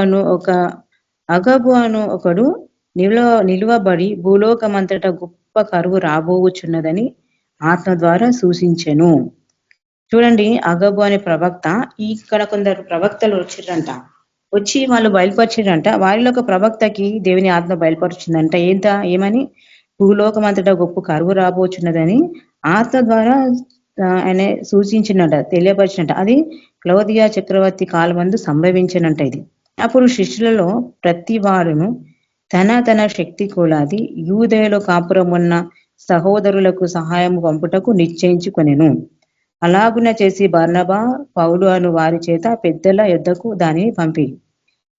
అను ఒకడు నిలువబడి భూలోకమంతటా గొప్ప కరువు రాబోవుచున్నదని ఆత్మ ద్వారా సూచించెను. చూడండి, అగబు అనే ప్రవక్త, ఇక్కడ కొందరు ప్రవక్తలు వచ్చిరంట. వచ్చి వాళ్ళు బయలుపరిచిరంట. వారిలో ఒక ప్రవక్తకి దేవుని ఆత్మ బయలుపరిచిందంట. ఏమని, భూలోకం అంతటా గొప్ప కరువు రాబోచున్నదని ఆత్మ ద్వారా ఆయన సూచించినట, తెలియపరిచినట. అది క్లౌదియా చక్రవర్తి కాలమందు సంభవించినంట ఇది. అప్పుడు శిష్యులలో ప్రతి వారును తన శక్తి కొలది యూదయలో కాపురం ఉన్న సహోదరులకు సహాయము పంపుటకు నిశ్చయించుకొనెను. అలాగున చేసి బర్నబా, పౌలు అను వారి చేత పెద్దల యొద్దకు దానిని పంపి.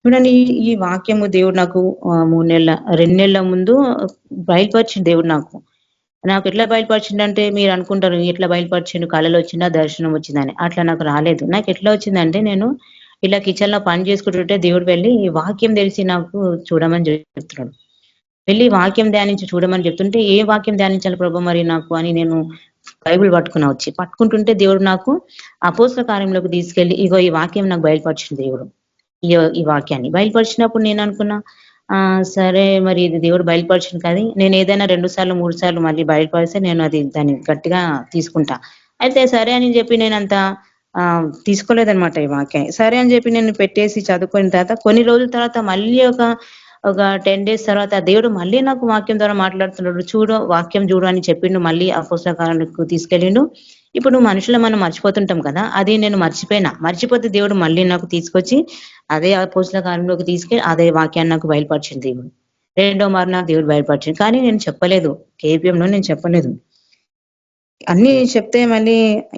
చూడండి, ఈ వాక్యము దేవుడు నాకు 2 నెలల ముందు బయలుపరిచింది. దేవుడు నాకు ఎట్లా బయలుపరిచిందంటే, మీరు అనుకుంటారు ఎట్లా బయలుపరిచిండు, కళలో వచ్చిందా దర్శనం వచ్చిందని. అట్లా నాకు రాలేదు. నాకు ఎట్లా వచ్చిందంటే, నేను ఇలా కిచెన్ లో పని చేసుకుంటుంటే దేవుడు వెళ్ళి ఈ వాక్యం తెలిసి నాకు చూడమని చెప్తున్నాడు. వెళ్ళి వాక్యం ధ్యానించి చూడమని చెప్తుంటే, ఏ వాక్యం ధ్యానించాలి ప్రభు మరి నాకు అని నేను బైబిల్ పట్టుకుంటుంటే దేవుడు నాకు అపోస్తల కార్యంలోకి తీసుకెళ్లి ఇగో ఈ వాక్యం నాకు బయలుపరిచింది దేవుడు. ఈ వాక్యాన్ని బయలుపరిచినప్పుడు నేను అనుకున్నా, సరే మరి ఇది దేవుడు బయలుపరిచింది కానీ నేను ఏదైనా 2 సార్లు 3 సార్లు మళ్ళీ బయలుపరిస్తే నేను దాన్ని గట్టిగా తీసుకుంటా. అయితే సరే అని చెప్పి నేను అంత తీసుకోలేదనమాట ఈ వాక్యాన్ని. సరే అని చెప్పి నేను పెట్టేసి చదువుకున్న తర్వాత కొన్ని రోజుల తర్వాత మళ్ళీ ఒక 10 days తర్వాత దేవుడు మళ్ళీ నాకు వాక్యం ద్వారా మాట్లాడుతున్నాడు. వాక్యం చూడు అని చెప్పిండు. మళ్ళీ అపోస్తల కార్యాలకు తీసుకెళ్ళిండు. ఇప్పుడు మనుషులు మనం మర్చిపోతుంటాం కదా, అది నేను మర్చిపోతే దేవుడు మళ్ళీ నాకు తీసుకొచ్చి అదే అపోస్తల కార్యంలోకి తీసుకెళ్ళి అదే వాక్యాన్ని నాకు బయలుపరిచింది దేవుడు. 2వ మారు నాకు దేవుడు బయలుపరిచింది. కానీ నేను చెప్పలేదు, కేపీఎంలో నేను చెప్పలేదు. అన్ని చెప్తే మళ్ళీ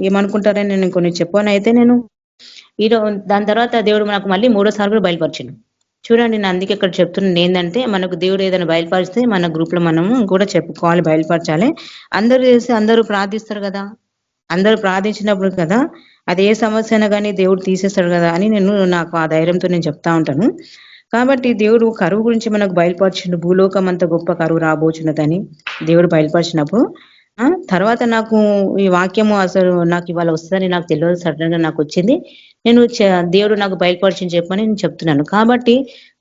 ఏమనుకుంటారని నేను కొన్ని చెప్పాను. అయితే నేను దాని తర్వాత దేవుడు నాకు మళ్ళీ 3వ సారి కూడా బయలుపరిచిండు. చూడండి, నేను అందుకే ఇక్కడ చెప్తున్నాను ఏంటంటే, మనకు దేవుడు ఏదైనా బయలుపరిస్తే మన గ్రూప్ లో మనము కూడా చెప్పుకోవాలి, బయలుపరచాలి. అందరూ చేసి అందరూ ప్రార్థిస్తారు కదా, అందరూ ప్రార్థించినప్పుడు కదా అది ఏ సమస్య అయినా కానీ దేవుడు తీసేస్తాడు కదా అని నాకు ఆ ధైర్యంతో నేను చెప్తా ఉంటాను. కాబట్టి దేవుడు కరువు గురించి మనకు బయలుపరిచిండు. భూలోకం అంత గొప్ప కరువు రాబోచున్నదని దేవుడు బయలుపరిచినప్పుడు తర్వాత నాకు ఈ వాక్యము అసలు నాకు ఇవాళ వస్తుందని నాకు తెలియదు, సడన్ గా నాకు వచ్చింది. దేవుడు నాకు బయలుపరిచింది చెప్పని నేను చెప్తున్నాను. కాబట్టి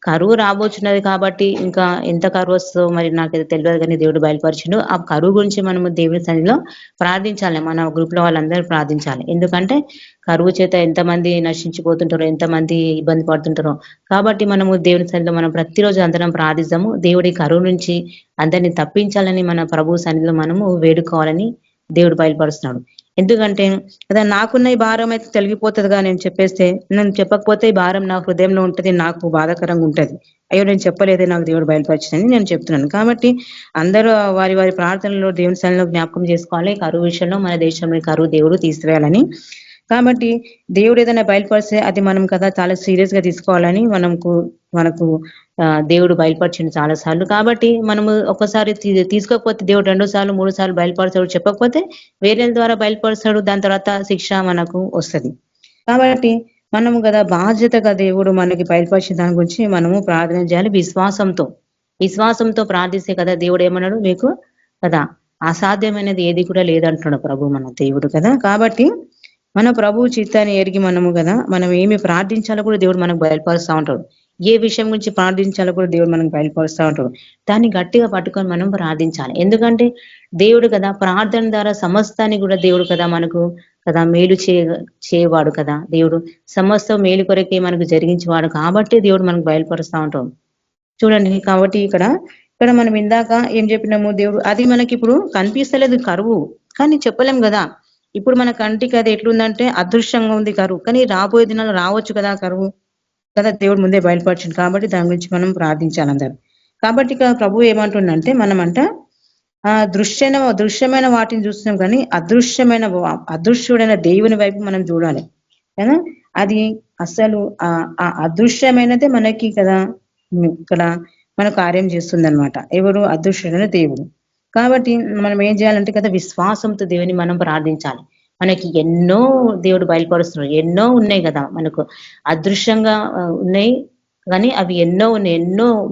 కరువు రాబోచున్నది కాబట్టి ఇంకా ఎంత కరువు వస్తుందో మరి నాకు తెలియదు, కానీ దేవుడు బయలుపరిచిండు. ఆ కరువు గురించి మనము దేవుని సన్నిధిలో ప్రార్థించాలి. మన గ్రూప్ లో వాళ్ళందరూ ప్రార్థించాలి. ఎందుకంటే కరువు చేత ఎంతమంది నశించిపోతుంటారో, ఎంతమంది ఇబ్బంది పడుతుంటారో. కాబట్టి మనము దేవుని సన్నిధిలో మనం ప్రతిరోజు అందరం ప్రార్థిస్తాము. దేవుడి కరువు నుంచి అందరినీ తప్పించాలని మన ప్రభు సన్నిధిలో మనము వేడుకోవాలని దేవుడు బయలుపరుస్తున్నాడు. ఎందుకంటే కదా నాకున్న ఈ భారం అయితే తొలగిపోతుందిగా నేను చెప్పేస్తే, నేను చెప్పకపోతే ఈ భారం నా హృదయంలో ఉంటది, నాకు బాధాకరంగా ఉంటది. అయ్యో నేను చెప్పలేదే నాకు దేవుడు బయలుపరిచిందని నేను చెప్తున్నాను. కాబట్టి అందరూ వారి వారి ప్రార్థనలో దేవుని సన్నిధిలో జ్ఞాపకం చేసుకోవాలి. కరువు విషయంలో మన దేశంలో కరువు దేవుడు తీసివేయాలని. కాబట్టి దేవుడు ఏదైనా బయలుపరిస్తే అది మనం కదా చాలా సీరియస్ గా తీసుకోవాలని మనకు దేవుడు బయలుపరిచింది చాలా సార్లు. కాబట్టి మనము ఒకసారి తీసుకోకపోతే దేవుడు 2 సార్లు 3 సార్లు బయలుపరుస్తాడు. చెప్పకపోతే వేరే ద్వారా బయలుపరుస్తాడు. దాని తర్వాత శిక్ష మనకు వస్తది. కాబట్టి మనము కదా బాధ్యతగా దేవుడు మనకి బయలుపరిచిన దాని గురించి మనము ప్రార్థన చేయాలి విశ్వాసంతో ప్రార్థిస్తే కదా దేవుడు ఏమన్నాడు మీకు కదా అసాధ్యమైనది ఏది కూడా లేదంటున్నాడు ప్రభు మన దేవుడు కదా. కాబట్టి మన ప్రభు చిత్తాన్ని ఎరిగి మనము కదా మనం ఏమి ప్రార్థించాలో కూడా దేవుడు మనకు బయలుపరుస్తూ ఉంటాడు. ఏ విషయం గురించి ప్రార్థించాలో కూడా దేవుడు మనకు బయలుపరుస్తూ ఉంటాడు. దాన్ని గట్టిగా పట్టుకొని మనం ప్రార్థించాలి. ఎందుకంటే దేవుడు కదా ప్రార్థన ద్వారా సమస్తాన్ని కూడా దేవుడు కదా మనకు కదా మేలు చేయవాడు కదా. దేవుడు సమస్త మేలు కొరకే మనకు జరిగించేవాడు కాబట్టి దేవుడు మనకు బయలుపరుస్తూ ఉంటాడు. చూడండి కాబట్టి ఇక్కడ మనం ఇందాక ఏం చెప్పినాము, దేవుడు అది మనకి ఇప్పుడు కనిపిస్తలేదు కరువు, కానీ చెప్పలేం కదా. ఇప్పుడు మన కంటికి అది ఎట్లుందంటే అదృశ్యంగా ఉంది కరువు, కానీ రాబోయే దినాలు రావచ్చు కదా కరువు కదా. దేవుడు ముందే బయలుపరిచింది కాబట్టి దాని గురించి మనం ప్రార్థించాలి అందరు. కాబట్టి ఇక ప్రభు ఏమంటుండంటే మనమంట దృశ్యమైన వాటిని చూస్తున్నాం, కానీ అదృశ్యుడైన దేవుని వైపు మనం చూడాలి కదా. అది అసలు ఆ అదృశ్యమైనదే మనకి కదా ఇక్కడ మన కార్యం చేస్తుంది అనమాట. ఎవరు? అదృశ్యుడైన దేవుడు. కాబట్టి మనం ఏం చేయాలంటే కదా విశ్వాసంతో దేవుని మనం ప్రార్థించాలి. మనకి ఎన్నో దేవుడు బయలుపరుస్తున్నాడు, ఎన్నో ఉన్నాయి కదా మనకు అదృశ్యంగా ఉన్నాయి, కానీ అవి ఎన్నో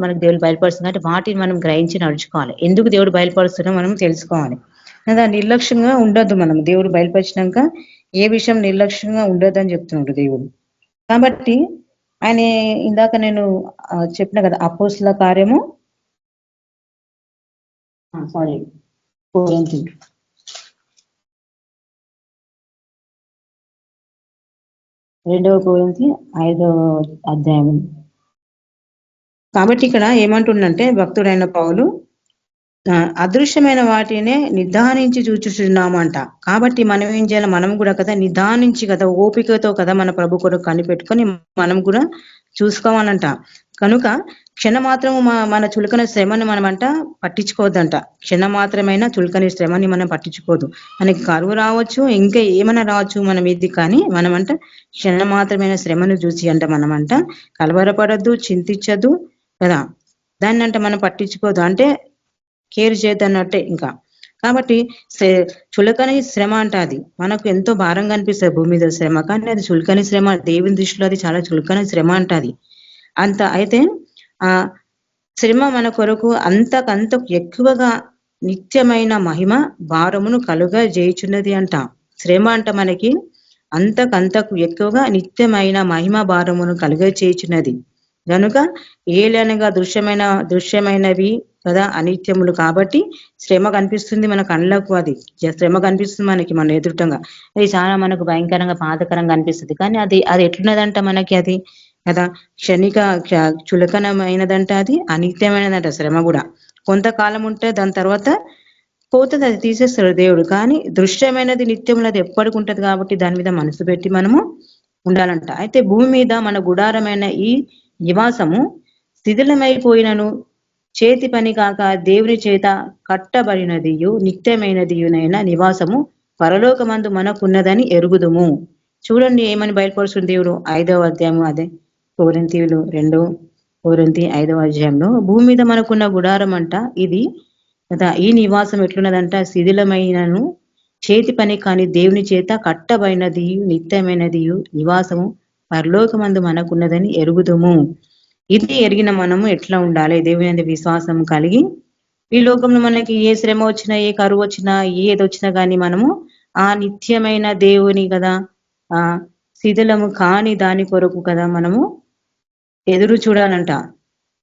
మనకు దేవుడు బయలుపరుస్తుంది. అంటే వాటిని మనం గ్రహించి నడుచుకోవాలి. ఎందుకు దేవుడు బయలుపరుస్తున్నా మనం తెలుసుకోవాలి కదా. నిర్లక్ష్యంగా ఉండొద్దు. మనం దేవుడు బయలుపరిచినాక ఏ విషయం నిర్లక్ష్యంగా ఉండొద్దు అని చెప్తున్నాడు దేవుడు. కాబట్టి ఆయన ఇందాక నేను చెప్పిన కదా అపోస్తుల కార్యము 2 కొరింథీ 5వ అధ్యాయం. కాబట్టి ఇక్కడ ఏమంటుండంటే భక్తుడైన పౌలు అదృశ్యమైన వాటినే నిదానించి చూచుచున్నామంట. కాబట్టి మనం ఏం చేయాలి? మనం కూడా కదా నిదానించి కదా ఓపికతో కదా మన ప్రభు కొరకు కనిపెట్టుకొని మనం కూడా చూసుకోవాలంట. కనుక క్షణమాత్రము మన చులకన శ్రమని మనమంట పట్టించుకోవద్దంట. క్షణమాత్రమైన చులకని శ్రమని మనం పట్టించుకోదు. మనకి కరువు రావచ్చు, ఇంకా ఏమైనా రావచ్చు మనం ఇది, కానీ మనమంట క్షణమాత్రమైన శ్రమను చూసి అంట మనమంట కలవరపడద్దు, చింతించదు కదా. దాన్ని అంటే మనం పట్టించుకోదు, అంటే కేర్ చేయదన్నట్టే ఇంకా. కాబట్టి చులకని శ్రమ అంట అది మనకు ఎంతో భారంగా అనిపిస్తుంది భూమి మీద శ్రమ, కానీ అది చులకని శ్రమ. దేవుని దృష్టిలో అది చాలా చులకని శ్రమ అంట అది అంత. అయితే ఆ శ్రమ మన కొరకు అంతకంత ఎక్కువగా నిత్యమైన మహిమ భారమును కలుగా చేయుచున్నది అంట. శ్రమ అంట మనకి అంతకంతకు ఎక్కువగా నిత్యమైన మహిమ భారమును కలుగా చేయుచున్నది. కనుక ఏలనగా దృశ్యమైనవి కదా అనిత్యములు. కాబట్టి శ్రమ కనిపిస్తుంది మన కళ్ళకు, అది శ్రమ కనిపిస్తుంది మనకి మన ఎదుటంగా, అది చాలా మనకు భయంకరంగా బాధకరంగా అనిపిస్తుంది. కానీ అది ఎట్లున్నదంట మనకి అది కదా క్షణిక చులకనమైనదంట, అది అనిత్యమైనదంట. శ్రమ కూడా కొంతకాలం ఉంటే దాని తర్వాత పోతుంది, అది తీసేస్తాడు దేవుడు. కానీ దృశ్యమైనది నిత్యములు అది ఎప్పటికి ఉంటది. కాబట్టి దాని మీద మనసు పెట్టి మనము ఉండాలంట. అయితే భూమి మీద మన గుడారమైన ఈ నివాసము శిథిలమైపోయినను చేతి పని కాక దేవుని చేత కట్టబడినదియు నిత్యమైనదియునైన నివాసము పరలోకమందు మనకున్నదని ఎరుగుదుము. చూడండి ఏమని బయలుపరుస్తుంది దేవుడు 5వ అధ్యాయము, అదే కొరింథీయులు 2 కొరింథీ 5వ అధ్యాయంలో భూమి మీద మనకున్న గుడారం అంట ఇది కదా. ఈ నివాసం ఎట్లున్నదంట? శిథిలమైనను చేతి పని కాని దేవుని చేత కట్టబడినది నిత్యమైనది నివాసము పరలోకమందు మనకున్నదని ఎరుగుదుము. ఇది ఎరిగిన మనము ఎట్లా ఉండాలి? దేవుని విశ్వాసం కలిగి ఈ లోకంలో మనకి ఏ శ్రమ వచ్చినా, ఏ కరువు వచ్చినా, ఏది వచ్చినా కానీ మనము ఆ నిత్యమైన దేవుని కదా ఆ శిథిలము కాని దాని కొరకు కదా మనము ఎదురు చూడాలంట.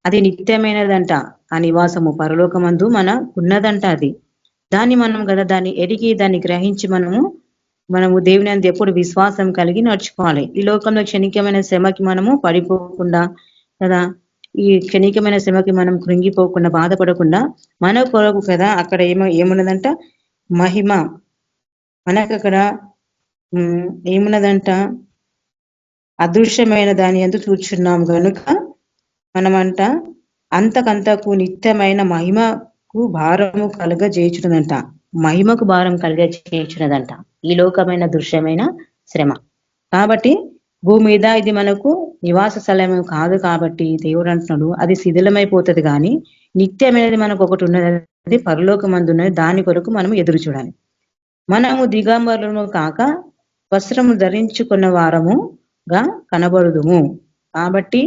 అది నిత్యమైనదంట. ఆ నివాసము పరలోకమందు మనకున్నదంట. అది దాన్ని మనం కదా దాన్ని ఎరిగి దాన్ని గ్రహించి మనము దేవుని అందు ఎప్పుడు విశ్వాసం కలిగి నడుచుకోవాలి. ఈ లోకంలో క్షణికమైన శ్రమకి మనము పడిపోకుండా కదా, ఈ క్షణికమైన శ్రమకి మనం కృంగిపోకుండా బాధపడకుండా మన కొరకు కదా అక్కడ ఏమున్నదంట? మహిమ మనకు అక్కడ ఏమున్నదంట, అదృశ్యమైన దాని యందు చూచున్నాం గనుక మనమంట అంతకంతకు నిత్యమైన మహిమకు భారము కలుగజేయుచున్నదంట. మహిమకు భారం కలుగజేయుచున్నదంట ఈ లోకమైన దృశ్యమైన శ్రమ. కాబట్టి భూమి మీద ఇది మనకు నివాస స్థలం కాదు కాబట్టి దేవుడు అంటున్నాడు అది శిథిలమైపోతుంది, కానీ నిత్యమైనది మనకు ఒకటి ఉన్నది, పరలోకమందు ఉన్నది. దాని కొరకు మనం ఎదురు చూడాలి. మనము దిగంబరులము కాక వస్త్రము ధరించుకున్న వారముగా కనబడుదుము. కాబట్టి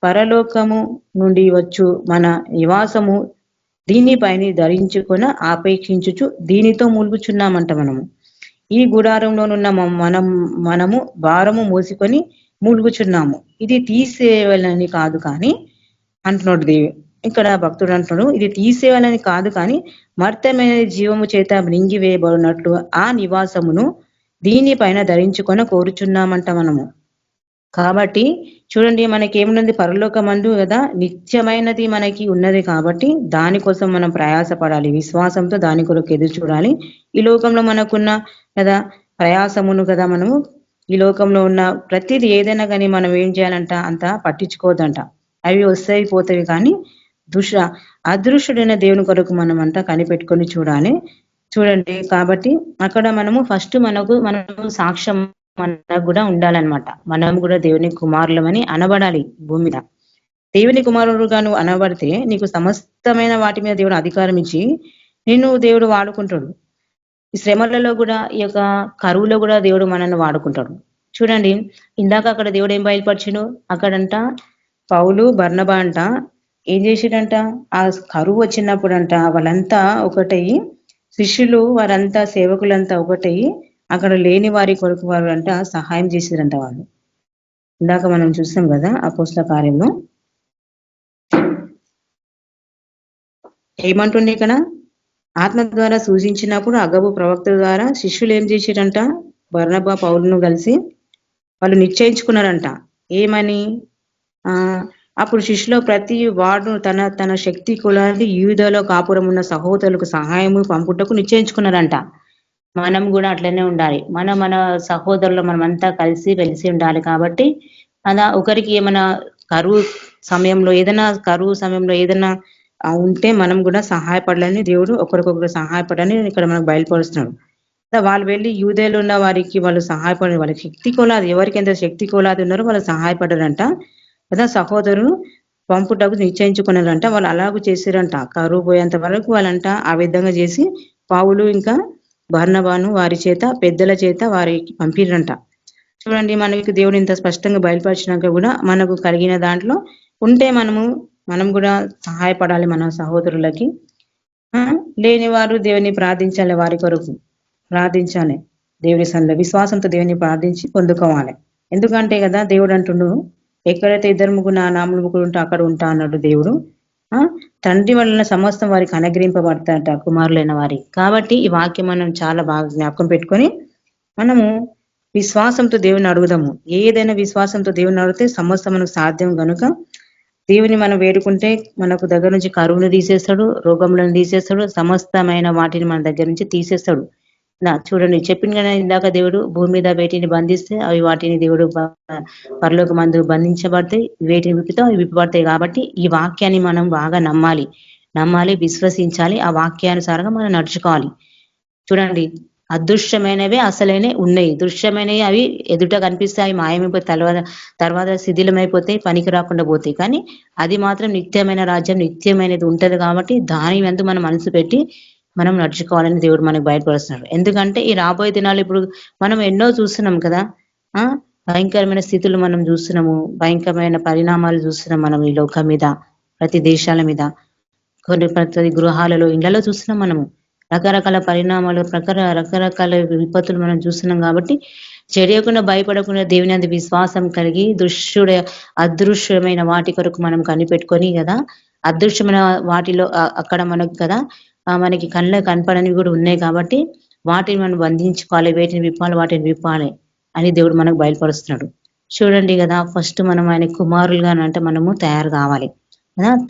పరలోకము నుండి వచ్చు మన నివాసము దీనిపైన ధరించుకొని ఆపేక్షించుచు దీనితో మూలుగుచున్నామంట. ఈ గుడారంలోనున్న మనము భారము మోసుకొని మూలుగుచున్నాము. ఇది తీసేయాలని కాదు కానీ అంటున్నాడు దేవుడు. ఇక్కడ భక్తుడు అంటున్నాడు ఇది తీసేయాలని కాదు కానీ మర్త్యమైన జీవము చేత మృంగివేయబడినట్లు ఆ నివాసమును దీనిపైన ధరించుకొని కోరుచున్నామంట మనము. కాబట్టి చూడండి, మనకి ఏమున్నది, పరలోకమందు కదా నిత్యమైనది మనకి ఉన్నది. కాబట్టి దానికోసం మనం ప్రయాసపడాలి, విశ్వాసంతో దాని కొరకు ఎదురు చూడాలి. ఈ లోకంలో మనకున్న కదా ప్రయాసమును కదా మనము ఈ లోకంలో ఉన్న ప్రతిదీ ఏదైనా కానీ మనం ఏం చేయాలంట, అంత పట్టించుకోవద్దంట. అవి వస్తాయి పోతాయి, కానీ అదృశ్యుడైన దేవుని కొరకు మనం అంతా కనిపెట్టుకొని చూడాలి. చూడండి, కాబట్టి అక్కడ మనము ఫస్ట్ మనము సాక్ష్యం మనకు కూడా ఉండాలన్నమాట. మనం కూడా దేవుని కుమారులమని అనబడాలి. భూమి మీద దేవుని కుమారుడుగా నువ్వు అనబడితే నీకు సమస్తమైన వాటి మీద దేవుడు అధికారం ఇచ్చి నిన్ను దేవుడు వాడుకుంటాడు. ఈ శ్రమలలో కూడా, ఈ యొక్క కరువులో కూడా దేవుడు మనల్ని వాడుకుంటాడు. చూడండి, ఇందాక అక్కడ దేవుడు ఏం బయలుపరిచిండు, అక్కడంట పౌలు బర్నబా అంట ఏం చేసిడంట, ఆ కరువు వచ్చినప్పుడు అంట వాళ్ళంతా ఒకటయ్యి, శిష్యులు వారంతా సేవకులంతా ఒకటయ్యి అక్కడ లేని వారి కొరకు వారు అంట సహాయం చేసిరంట. వాళ్ళు ఇందాక మనం చూసాం కదా అపోస్తల కార్యంలో ఏమంటుంది ఇక్కడ, ఆత్మ ద్వారా సూచించినప్పుడు అగబు ప్రవక్త ద్వారా శిష్యులు ఏం చేసిరంట, బర్నబా పౌలును కలిసి వాళ్ళు నిశ్చయించుకున్నారంట. ఏమని, అప్పుడు శిష్యులో ప్రతి వాడు తన శక్తి కులాన్ని యూదలో కాపురం ఉన్న సహోదరులకు సహాయము పంపుటకు నిశ్చయించుకున్నారంట. మనం కూడా అట్లనే ఉండాలి. మన సహోదరులు మనమంతా కలిసి వెలిసి ఉండాలి. కాబట్టి అలా ఒకరికి ఏమైనా కరువు సమయంలో ఏదైనా ఉంటే మనం కూడా సహాయపడాలని దేవుడు ఒకరికొకరు సహాయపడాలని ఇక్కడ మనకు బయలుపరుస్తున్నాడు. వాళ్ళు వెళ్ళి యూదేలు ఉన్న వారికి వాళ్ళు సహాయపడారు. వాళ్ళకి శక్తి కోలాది, ఎవరికి ఎంత శక్తి కోలాది ఉన్నారో వాళ్ళు సహాయపడారంట కదా. సహోదరులు పంపుటకు నిశ్చయించుకున్నారంట. వాళ్ళు అలాగూ చేసిరంట. కరువు పోయేంత వరకు వాళ్ళంట ఆ విధంగా చేసి పౌలు ఇంకా బర్నబాను వారి చేత పెద్దల చేత వారికి పంపిరంట. చూడండి, మనకి దేవుడు ఇంత స్పష్టంగా బయలుపరిచినాక కూడా మనకు కలిగిన దాంట్లో ఉంటే మనం కూడా సహాయపడాలి మన సహోదరులకి. లేని వారు దేవుని ప్రార్థించాలి, వారి కొరకు ప్రార్థించాలి. దేవుని సన్నిధిలో విశ్వాసంతో దేవుని ప్రార్థించి పొందుకోవాలి. ఎందుకంటే కదా దేవుడు అంటుండు, ఎక్కడైతే 2-3 నా నామములు ఉంటే అక్కడ ఉంటా అన్నాడు దేవుడు. తండ్రి వలన సమస్తం వారికి అనుగ్రహింపబడతాట కుమారులైన వారికి. కాబట్టి ఈ వాక్యం మనం చాలా బాగా జ్ఞాపకం పెట్టుకొని మనము విశ్వాసంతో దేవుని అడుగుదాము. ఏదైనా విశ్వాసంతో దేవుని అడిగితే సమస్తం మనకు సాధ్యం కనుక దేవుని మనం వేడుకుంటే మనకు దగ్గర నుంచి కరువును తీసేస్తాడు, రోగములను తీసేస్తాడు, సమస్తమైన వాటిని మన దగ్గర నుంచి తీసేస్తాడు. చూడండి, చెప్పింది కదా ఇందాక, దేవుడు భూమి మీద వేటిని బంధిస్తే అవి వాటిని దేవుడు పరలోకమందు బంధించబడతాయి, వేటిని విప్పుతో అవి విప్పబడతాయి. కాబట్టి ఈ వాక్యాన్ని మనం బాగా నమ్మాలి, విశ్వసించాలి. ఆ వాక్యానుసారంగా మనం నడుచుకోవాలి. చూడండి, అదృశ్యమైనవే అసలైన ఉన్నాయి. దృశ్యమైనవి అవి ఎదుట కనిపిస్తాయి, మాయమైపోయి తర్వాత శిథిలమైపోతాయి, పనికి రాకుండా పోతాయి. కానీ అది మాత్రం నిత్యమైన రాజ్యం, నిత్యమైనది ఉంటది. కాబట్టి దాని వెందు మనం మనసు పెట్టి మనం నడుచుకోవాలని దేవుడు మనకు బయటపరుస్తున్నాడు. ఎందుకంటే ఈ రాబోయే దినాలు ఇప్పుడు మనం ఎన్నో చూస్తున్నాం కదా. భయంకరమైన స్థితులు మనం చూస్తున్నాము, భయంకరమైన పరిణామాలు చూస్తున్నాం మనం ఈ లోకం మీద, ప్రతి దేశాల మీద, ప్రతి గృహాలలో, ఇళ్లలో చూస్తున్నాం మనము. రకరకాల పరిణామాలు, రకరకాల విపత్తులు మనం చూస్తున్నాం. కాబట్టి చెడియకుండా భయపడకుండా దేవుని అందు విశ్వాసం కలిగి అదృశ్యమైన వాటి కొరకు మనం కనిపెట్టుకొని కదా, అదృశ్యమైన వాటిలో అక్కడ మనకు కదా మనకి కళ్ళకు కనపడనివి కూడా ఉన్నాయి. కాబట్టి వాటిని మనం బంధించుకోవాలి, వేటిని విప్పాలి వాటిని విప్పాలి అని దేవుడు మనకు బయలుపరుస్తున్నాడు. చూడండి కదా, ఫస్ట్ మనం ఆయన కుమారులుగా అంటే మనము తయారు కావాలి.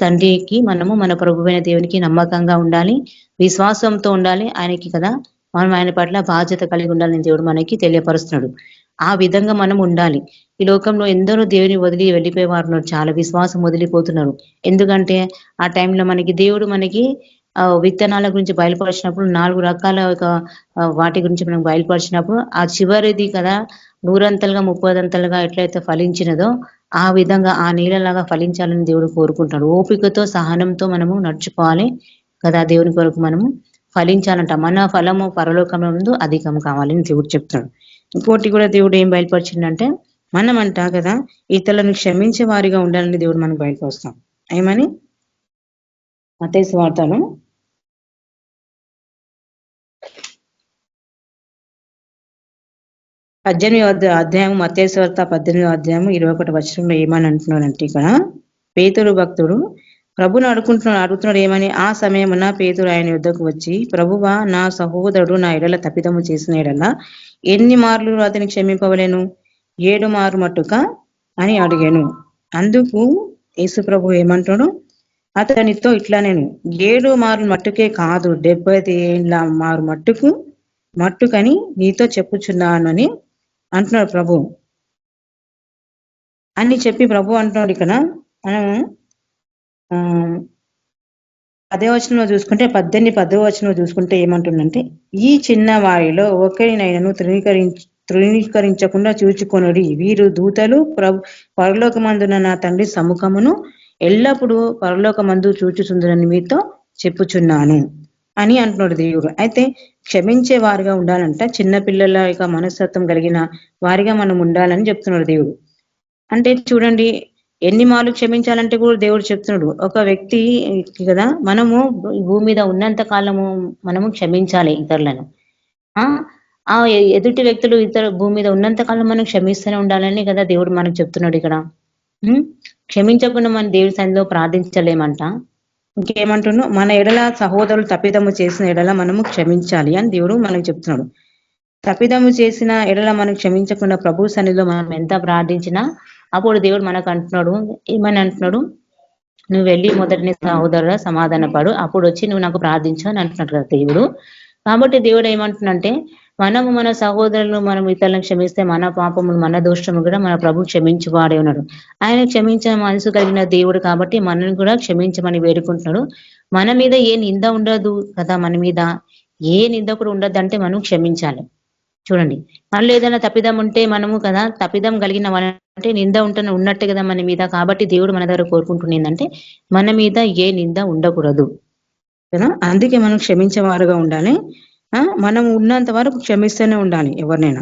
తండ్రికి మనము మన ప్రభువైన దేవునికి నమ్మకంగా ఉండాలి, విశ్వాసంతో ఉండాలి ఆయనకి కదా. మనం ఆయన పట్ల బాధ్యత కలిగి ఉండాలని దేవుడు మనకి తెలియపరుస్తున్నాడు. ఆ విధంగా మనం ఉండాలి. ఈ లోకంలో ఎందరో దేవుని వదిలి వెళ్ళిపోయే వారు ఉన్నారు, చాలా విశ్వాసం వదిలిపోతున్నారు. ఎందుకంటే ఆ టైంలో మనకి దేవుడు మనకి విత్తనాల గురించి బయలుపరిచినప్పుడు 4 రకాల వాటి గురించి మనం బయలుపరిచినప్పుడు ఆ చివరిది కదా 100 30 ఎట్లయితే ఫలించినదో ఆ విధంగా ఆ నీళ్ళలాగా ఫలించాలని దేవుడు కోరుకుంటాడు. ఓపికతో సహనంతో మనము నడుచుకోవాలి కదా, దేవుని కొరకు మనము ఫలించాలంట. మన ఫలము పరలోకం ముందు అధికం కావాలని దేవుడు చెప్తాడు. ఇంకోటి కూడా దేవుడు ఏం బయలుపరిచిందంటే మనమంట కదా ఇతరులను క్షమించే వారిగా ఉండాలని దేవుడు మనకు బయలుపరుస్తాం. ఏమని మత్తయి సువార్తలో 18వ అధ్యాయం, మత్తయి సువార్త 18వ అధ్యాయం 21వ వచనంలో ఏమని అంటున్నాడంటే ఇక్కడ పేతురు భక్తుడు ప్రభుని అడుగుతున్నాడు ఏమని. ఆ సమయమున పేతురు ఆయన యుద్ధకు వచ్చి, ప్రభువా, నా సహోదరుడు నా ఎడల తప్పిదము చేసిన ఎడల ఎన్ని మార్లు అతని క్షమింపవలేను? 7 మార్లు మట్టుక అని అడిగాను. అందుకు యేసు ప్రభు ఏమంటాడు, అతనితో ఇట్లా నేను 7 మార్లు మట్టుకే కాదు 70 మారు మట్టుకని నీతో చెప్పుచున్నాను అని అంటున్నాడు ప్రభు అని చెప్పి ప్రభు అంటున్నాడు. ఇక్కడ మనం 10వ వచనంలో చూసుకుంటే 10వ వచనంలో చూసుకుంటే ఏమంటుందంటే, ఈ చిన్న వారిలో ఒకరినైనాను తృణీకరించకుండా చూచుకొనుడి, వీరు దూతలు పరలోకమందున నా తండ్రి సముఖమును ఎల్లప్పుడూ పరలోకమందు చూచుచుందునని మీతో చెప్పుచున్నాను అని అంటున్నాడు దేవుడు. అయితే క్షమించే వారిగా ఉండాలంట, చిన్నపిల్లల యొక్క మనస్తత్వం కలిగిన వారిగా మనం ఉండాలని చెప్తున్నాడు దేవుడు. అంటే చూడండి, ఎన్ని మార్లు క్షమించాలంటే కూడా దేవుడు చెప్తున్నాడు. ఒక వ్యక్తి కదా మనము భూమి మీద ఉన్నంత కాలము మనము క్షమించాలి ఇతరులను. ఆ ఎదుటి వ్యక్తులు ఇతర భూమి మీద ఉన్నంత కాలం మనం క్షమిస్తూనే ఉండాలని కదా దేవుడు మనకు చెప్తున్నాడు ఇక్కడ. క్షమించకుండా మనం దేవుడి సన్నిధిలో ప్రార్థించలేమంట. ఇంకేమంటున్నాడు, మన ఎడల సహోదరులు తప్పిదము చేసిన ఎడల మనము క్షమించాలి అని దేవుడు మనకు చెప్తున్నాడు. తప్పిదము చేసిన ఎడల మనం క్షమించకుండా ప్రభు సన్నిధిలో మనం ఎంత ప్రార్థించినా అప్పుడు దేవుడు మనకు అంటున్నాడు, ఏమని అంటున్నాడు, నువ్వు వెళ్ళి మొదటి నీ సహోదరుల సమాధాన పడు, అప్పుడు వచ్చి నువ్వు నాకు ప్రార్థించు అని అంటున్నాడు కదా దేవుడు. కాబట్టి దేవుడు ఏమంటున్నంటే మనము మన సహోదరులను మనం ఇతరులను క్షమిస్తే మన పాపములు మన దోషము కూడా మన ప్రభు క్షమించువాడే ఉన్నాడు. ఆయన క్షమించిన మనసు కలిగిన దేవుడు కాబట్టి మనల్ని కూడా క్షమించమని వేడుకుంటున్నాడు. మన మీద ఏ నింద ఉండదు కదా, మన మీద ఏ నింద కూడా ఉండదు అంటే మనం క్షమించాలి. చూడండి, మనలో ఏదైనా తప్పిదం ఉంటే మనము కదా తప్పిదం కలిగిన అంటే నింద ఉన్నట్టే కదా మన మీద. కాబట్టి దేవుడు మన దగ్గర కోరుకుంటున్నదంటే మన మీద ఏ నింద ఉండకూడదు కదా. అందుకే మనం క్షమించేవారుగా ఉండాలి. మనం ఉన్నంత వరకు క్షమిస్తూనే ఉండాలి ఎవరినైనా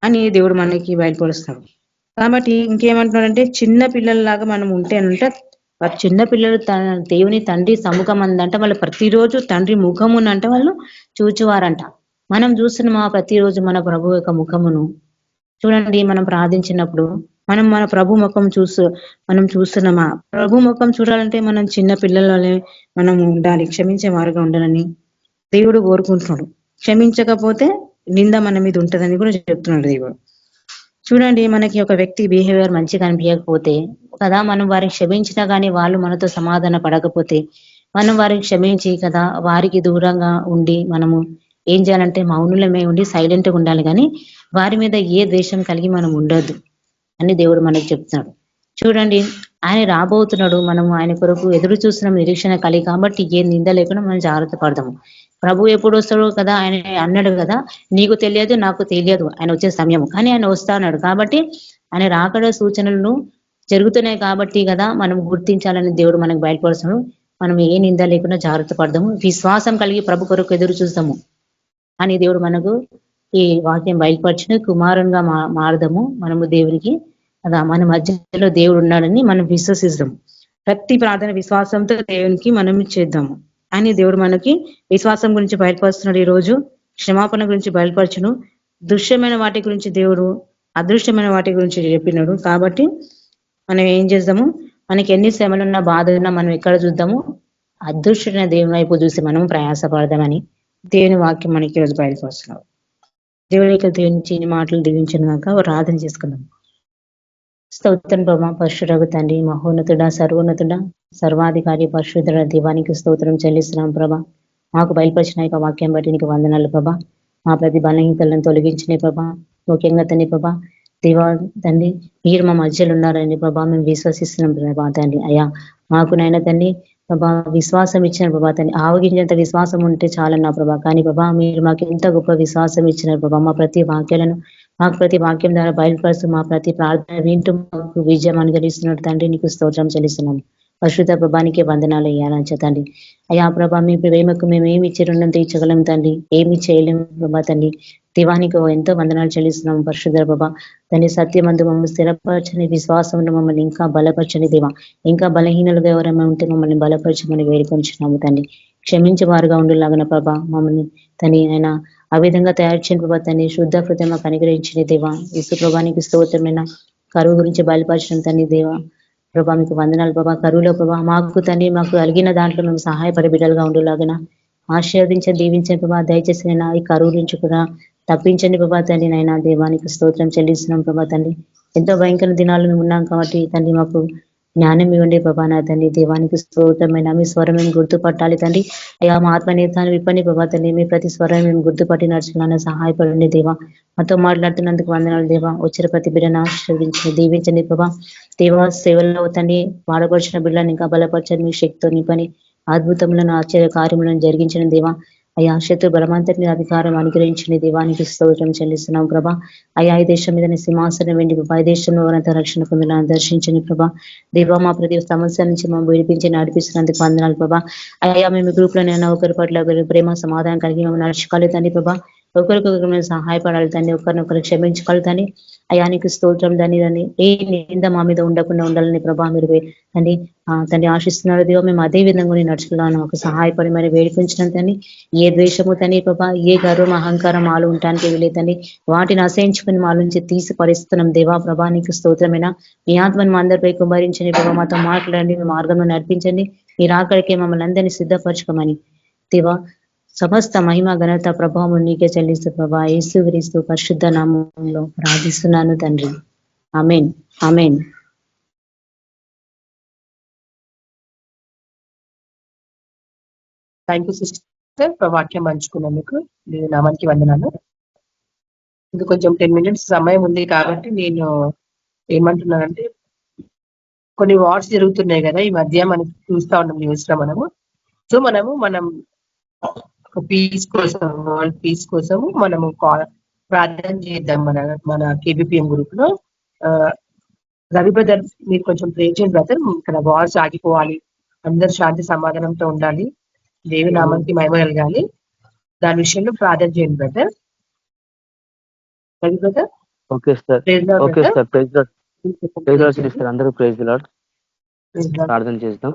అని దేవుడు మనకి బయలుపరుస్తాడు. కాబట్టి ఇంకేమంటున్నాడంటే చిన్న పిల్లల్లాగా మనం ఉంటేనంట, చిన్న పిల్లలు దేవుని తండ్రి సముఖం అందంట వాళ్ళు ప్రతిరోజు తండ్రి ముఖమునంట వాళ్ళు చూచువారంట. మనం చూస్తున్నామా ప్రతిరోజు మన ప్రభు యొక్క ముఖమును? చూడండి, మనం ప్రార్థించినప్పుడు మనం మన ప్రభు ముఖం మనం చూస్తున్నామా? ప్రభు ముఖం చూడాలంటే మనం చిన్న పిల్లలనే మనం ఉండాలి, క్షమించే వారుగా ఉండాలని దేవుడు కోరుకుంటున్నాడు. క్షమించకపోతే నింద మన మీద ఉంటుందని కూడా చెప్తున్నాడు దేవుడు. చూడండి, మనకి ఒక వ్యక్తి బిహేవియర్ మంచిగా అనిపించకపోతే కదా మనం వారిని క్షమించినా కానీ వాళ్ళు మనతో సమాధాన పడకపోతే మనం వారిని క్షమించి కదా వారికి దూరంగా ఉండి మనము ఏం చేయాలంటే మౌనులమే ఉండి సైలెంట్గా ఉండాలి, కానీ వారి మీద ఏ ద్వేషం కలిగి మనం ఉండొద్దు అని దేవుడు మనకు చెప్తున్నాడు. చూడండి, ఆయన రాబోతున్నాడు, మనము ఆయన కొరకు ఎదురు చూస్తున్నాం నిరీక్షణ కలిగి. కాబట్టి ఏ నింద లేకుండా మనం జాగ్రత్త పడదాము. ప్రభు ఎప్పుడు వస్తాడో కదా ఆయన అన్నాడు కదా, నీకు తెలియదు నాకు తెలియదు ఆయన వచ్చే సమయం, కానీ ఆయన వస్తా అన్నాడు. కాబట్టి ఆయన రాకడ సూచనలు జరుగుతున్నాయి కాబట్టి కదా మనం గుర్తించాలని దేవుడు మనకు బయలుపరుస్తాడు. మనం ఏ నింద లేకుండా జాగ్రత్త పడదాము, విశ్వాసం కలిగి ప్రభు కొరకు ఎదురు చూస్తాము అని దేవుడు మనకు ఈ వాక్యం బయలుపరిచిన కుమారునిగా మారదాము. మనము దేవునికి అదా మన మధ్యలో దేవుడు ఉన్నాడని మనం విశ్వసిద్దాము. ప్రతి ప్రార్థన విశ్వాసంతో దేవునికి మనం చేద్దాము అని దేవుడు మనకి విశ్వాసం గురించి బయలుపరుస్తున్నాడు. ఈ రోజు క్షమాపణ గురించి బయలుపరచును, దృశ్యమైన వాటి గురించి దేవుడు అదృశ్యమైన వాటి గురించి చెప్పినాడు. కాబట్టి మనం ఏం చేద్దాము, మనకి ఎన్ని శ్రమలున్నా బాధలున్నా మనం ఎక్కడ చూద్దాము, అదృశ్యమైన దేవుని వైపు చూసి మనం ప్రయాసపడదామని దేవుని వాక్యం మనకి ఈరోజు బయలుపరుస్తున్నాడు. దేవుని యొక్క దేవుని మాటలు దీవించిన దాకా ప్రార్థన చేసుకుందాం. స్తోత్రం ప్రభా పరిశుద్ధుడగు తండ్రి మహోన్నతుడా సర్వోన్నతుడా సర్వాధికారి పరిశుద్ధుడ దీవానికి స్తోత్రం చెల్లిస్తున్నాం ప్రభా. మాకు బయలుపరిచిన యొక్క వాక్యం బట్టి నీకు వందనాలు ప్రభా. మా ప్రతి బలహీనతలను తొలగించిన ప్రభా. ముఖ్యంగా తండ్రి ప్రభా దేవా తండ్రి మీరు మా మధ్యలో ఉన్నారండి ప్రభా. మేము విశ్వసిస్తున్నాం ప్రభా తండ్రి. అయ్యా మాకునైనా తండ్రి ప్రభా విశ్వాసం ఇచ్చిన ప్రభా తండ్రి. ఆవగించేంత విశ్వాసం ఉంటే చాలన్నా ప్రభా. కానీ ప్రభా మీరు మాకు ఎంత గొప్ప విశ్వాసం ఇచ్చినారు ప్రభా. మా ప్రతి వాక్యాలను మాకు ప్రతి వాక్యం ద్వారా బయలుపరుస్తూ మా ప్రతి ప్రార్థన వింటూ మాకు విజయం అనుగ్రహిస్తున్నట్టు తండ్రి నీకు స్తోత్రం చెల్లిస్తున్నాం. పరిశుద్ధ ప్రభానికి వందనాలు అయ్యాలని తండ్రి. అయ్యా ప్రభా మీ ప్రేమకు మేము ఏమి ఇచ్చి రుణం తీర్చగలం తండ్రి. ఏమి చేయలేము ప్రభా తండ్రి. దివానికి ఎంతో వందనాలు చెల్లిస్తున్నాం పరిశుద్ధ ప్రభా తండ్రి. సత్యమందు మమ్మల్ని స్థిరపరచని విశ్వాసంలో మమ్మల్ని ఇంకా బలపరచని దేవా. ఇంకా బలహీనలుగా ఎవరైనా ఉంటే మమ్మల్ని బలపరచమని వేడుకొంచున్నాము తండ్రి. క్షమించే వారుగా ఉండులాగన ప్రభా మమ్మల్ని తని ఆయన ఆ విధంగా తయారు చేయని ప్రభా తండ్రి. శుద్ధ హృదయం మాకు అనుగ్రహించిన దేవా. యేసు ప్రభానికి స్తోత్రమైన కరువు గురించి బయలుపరచడం తండ్రి దేవా. ప్రభా మీకు వందనాలు ప్రభా. కరువులో ప్రభా మాకు తండ్రి మాకు కలిగిన దాంట్లో మేము సహాయపడే బిడ్డలుగా ఉండులాగన ఆశీర్వదించండి దీవించండి ప్రభా. దయచేసి నేను ఈ కరువు నుంచి కూడా తప్పించండి ప్రభా తండ్రి. నైనా దేవానికి స్తోత్రం చెల్లిస్తున్నాం ప్రభా తండ్రి. ఎంతో భయంకర దినాలు మేము ఉన్నాం కాబట్టి తండ్రి మాకు జ్ఞానం ఇవ్వండి ప్రభా నా తండ్రి. దేవానికి స్తోత్రమైన మీ స్వరం మేము గుర్తుపట్టాలి తండ్రి. అయ్యా మా ఆత్మనేతాన్ని విప్పండి ప్రభా తండ్రి. మీ ప్రతి స్వరం మేము గుర్తుపట్టి నడుచుకున్నా సహాయపడండి దేవా. మాతో మాట్లాడుతున్నందుకు వందనాలు దేవా. వచ్చిన ప్రతి బిడ్డను ఆశీర్వదించండి దీవించండి ప్రభా. దేవా సేవల్లో తండ్రి వాడపరిచిన బిడ్డలను ఇంకా బలపరచండి. మీ శక్తితో నింపని అద్భుతములను ఆశ్చర్య కార్యములను జరిగించిన దేవా. అయ్యా శత్రు బలమంతటిని అధికారం అనుగ్రహించండి దేవానికి స్తోత్రం చెల్లిస్తున్నాం ప్రభా. అయ్యా ఈ దేశం మీద సింహాసనం వెండి ప్రభా. ఈ దేశంలో ఉన్నత రక్షణ పొందాలని దర్శించండి ప్రభా. దేవా మా ప్రతి సమస్య నుంచి మేము విడిపించి నడిపిస్తున్నందుకు వందనాలు ప్రభా. అయ్యా మేము గ్రూప్ లోనైనా ఒకరి పట్ల ఒకరి ప్రేమ సమాధానం కలిగి మేము నడుచుకోలేదండి ప్రభా. ఒకరికొకరు మేము సహాయపడాలి తండ్రి. ఒకరినొకరు క్షమించుకోవాలి అయ్యా నీకు స్తోత్రం దాన్ని ఏ నింద మా మీద ఉండకుండా ఉండాలని ప్రభా మీరు తండ్రి తండ్రి ఆశిస్తున్నారు దేవా. మేము అదే విధంగా నడుచుకున్నాను ఒక సహాయపడి మరి వేడుకుంటున్నాం తండ్రి. ఏ ద్వేషము తండ్రి ప్రభా ఏ గర్వం అహంకారం మాలు ఉండటానికి వెళ్ళేదండి వాటిని అసహించుకుని మా నుంచి తీసి పరిస్తున్నాం దేవా. ప్రభా నీకు స్తోత్రమైన మీ ఆత్మను మా అందరిపై కుమరించండి ప్రభా. మాతో మాట్లాడండి మీ మార్గంలో నడిపించండి. మీరు ఆఖరికి మమ్మల్ని అందరినీ సిద్ధపరచుకోమని దేవా సమస్త మహిమ ఘనత ప్రభావం నీకే చెల్లిస్తూ ప్రభా యేసుక్రీస్తు పరిశుద్ధ నామంలో ప్రార్థిస్తున్నాను తండ్రి. ఆమేన్ ఆమేన్. థ్యాంక్ యూ సిస్టర్ వాక్యం పంచుకున్నందుకు. నేను నామానికి వందనాలు. ఇంకా కొంచెం 10 minutes సమయం ఉంది కాబట్టి నేను ఏమంటున్నానంటే కొన్ని వార్స్ జరుగుతున్నాయి కదా ఈ మధ్య మనకి చూస్తా ఉన్నాం న్యూస్ లో మనము. సో మనం పీస్ కోసం వరల్డ్ పీస్ కోసము మనము ప్రార్థన చేద్దాం. మన కేబిపిఎం గ్రూప్ లో రవి బ్రదర్ మీరు కొంచెం ప్రే చేయండి బ్రదర్. ఇక్కడ వార్స్ ఆగిపోవాలి, అందరు శాంతి సమాధానంతో ఉండాలి, దేవి నామానికి మహిమ కలగాలి. దాని విషయంలో ప్రార్థన చేయండి brother. Ravi brother. Okay sir. Okay sir. Praise lord sister అందరూ ప్రైజ్ లార్డ్. ప్రార్థన చేద్దాం.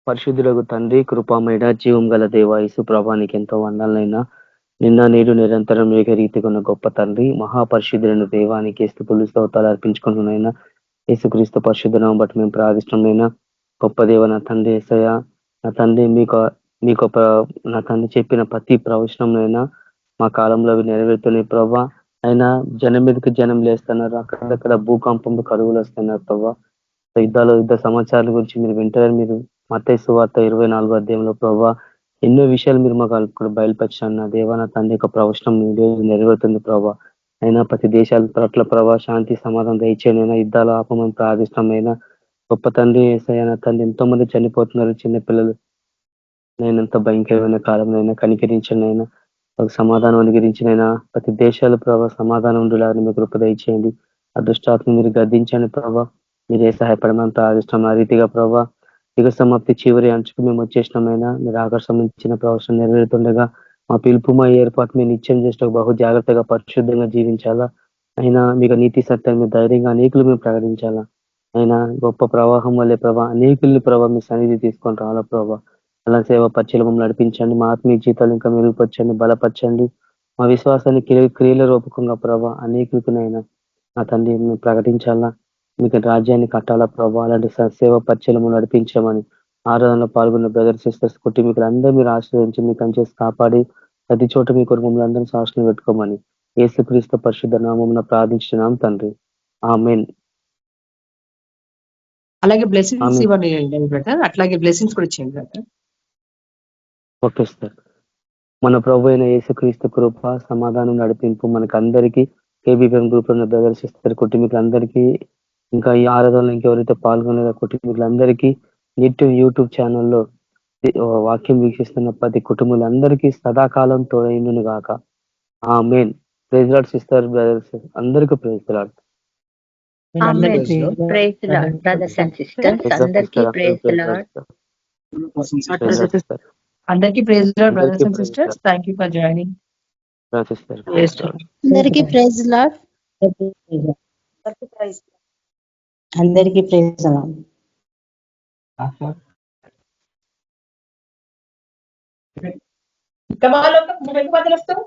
పరిశుద్ధులకు తండ్రి కృపామేడ జీవం గల దేవ యేసు ప్రభానికి ఎంతో వందనైనా నిన్న నేడు నిరంతరం ఏకరీతిగా ఉన్న గొప్ప తండ్రి మహాపరిశుద్ధులైన దేవానికి స్తుతులు స్తోత్రాలు అర్పించుకుంటున్నాయినా యేసుక్రీస్తు పరిశుద్ధనామం బట్టి మేము ప్రార్థిష్టమైనా గొప్ప దేవ నా తండ్రి యేసయ్య. నా తండ్రి మీకు నా తండ్రి చెప్పిన ప్రతి ప్రవచనంలోనైనా మా కాలంలో అవి నెరవేరుతున్నాయి ప్రభా. అయినా జనం మీదకి జనం లేస్తున్నారు, అక్కడక్కడ భూకంపంలో కరువులు వస్తున్నారు ప్రభా. యుద్ధ సమాచారాల గురించి మీరు వింటారు. మీరు మత్తయి సువార్త 24వ అధ్యాయంలో ప్రభా ఎన్నో విషయాలు మీరు మాకు ఇక్కడ బయలుపరిచాను నా దేవా. నా తండ్రి యొక్క ప్రవచనం నెరవేరుతుంది ప్రభా. అయినా ప్రతి దేశాల పట్ల ప్రభా శాంతి సమాధానం దయచేయనైనా యుద్ధాలు ఆపమని ప్రార్థిష్టమైనా గొప్ప తండ్రి యేసయ్య. నా తండ్రి ఎంతో మంది చనిపోతున్నారు చిన్నపిల్లలు. నేను ఎంత భయంకరమైన కాలంలో కనికరించండి అయినా ఒక సమాధానం అనుగ్రహించినైనా ప్రతి దేశాలు ప్రభావ సమాధానం ఉండేలాగా మీకు కృప దయచేయండి. అదృష్టాత్మ మీరు గద్దించండి ప్రభావ. మీరే సహాయపడమని ప్రార్థిష్టం. ఆ రీతిగా ప్రభావ యుగ సమాప్తి చివరి అంచుకు మేము వచ్చేసినామైనా మీరు ఆకర్షించిన ప్రవచనం నెరవేరుతుండగా మా పిలుపు మా ఏర్పాటు మీరు నిత్యం చేసిన బహు జాగ్రత్తగా పరిశుద్ధంగా జీవించాలా. అయినా మీకు నీతి సత్యాన్ని ధైర్యంగా అనేకులు మేము ప్రకటించాలా. అయినా గొప్ప ప్రవాహం వల్లే ప్రభా అనేకుల్ని ప్రభావ మీ సన్నిధి తీసుకొని రావాలా ప్రభావ. అలా సేవ పరిచయం నడిపించండి. మా ఆత్మీయ జీతాలు ఇంకా మెరుగుపరచండి, బలపరచండి. మా విశ్వాసాన్ని క్రియల రూపకంగా ప్రభావ అనేకులకునైనా నా తండ్రి మేము ప్రకటించాలా. మీకు రాజ్యాన్ని కట్టాలా ప్రభావ. అలాంటి సేవ పరిచయము నడిపించమని ఆరాధనలో పాల్గొన్న బ్రదర్ సిస్టర్స్ కుటుంబీకులు అందరూ మీరు ఆశ్రయించి మీకు అంచేసి కాపాడి ప్రతి చోట మీ కుటుంబంలో అందరూ శాసనం పెట్టుకోమని యేసుక్రీస్తు పరిశుద్ధ నామమున ప్రార్థించున్నాం తండ్రి. ఆమేన్. అలాగే బ్లెస్సింగ్స్ ఆమేన్. ఇవ్వండి బ్రదర్, అట్లాగే బ్లెస్సింగ్స్ కూడా ఇచ్చేయండి బ్రదర్. Okay sir. మన ప్రభు అయిన యేసుక్రీస్తు కృప, సమాధానం, నడిపింపు మనకందరికీ, కేబీపీఎం గ్రూప్ లో ఉన్న బ్రదర్స్ సిస్టర్ కుటుంబీకులందరికీ, ఇంకా ఈ ఆరాధనలో ఇంకెవరైతే పాల్గొనే కుటుంబీకులందరికీ, యూట్యూబ్ ఛానల్లో వాక్యం వీక్షిస్తున్న ప్రతి కుటుంబాలందరికీ సదాకాలం తోడైండును గాక. ఆమేన్. ప్రైజ్ లార్డ్ సిస్టర్ బ్రదర్స్ అందరికీ ప్రైజ్ లార్డ్. అందరికీ Praise praise the praise the Lord brothers and sisters, అందరికీ ప్రైజ్ ది లార్డ్. సిస్టర్ అందరికీ ప్రైజ్ లార్డ్ అందరికీ brothers and praise sisters. Lord. Thank you for joining. Sister అందరికీ praise Lord. అందరికీ praise Lord. వస్తావు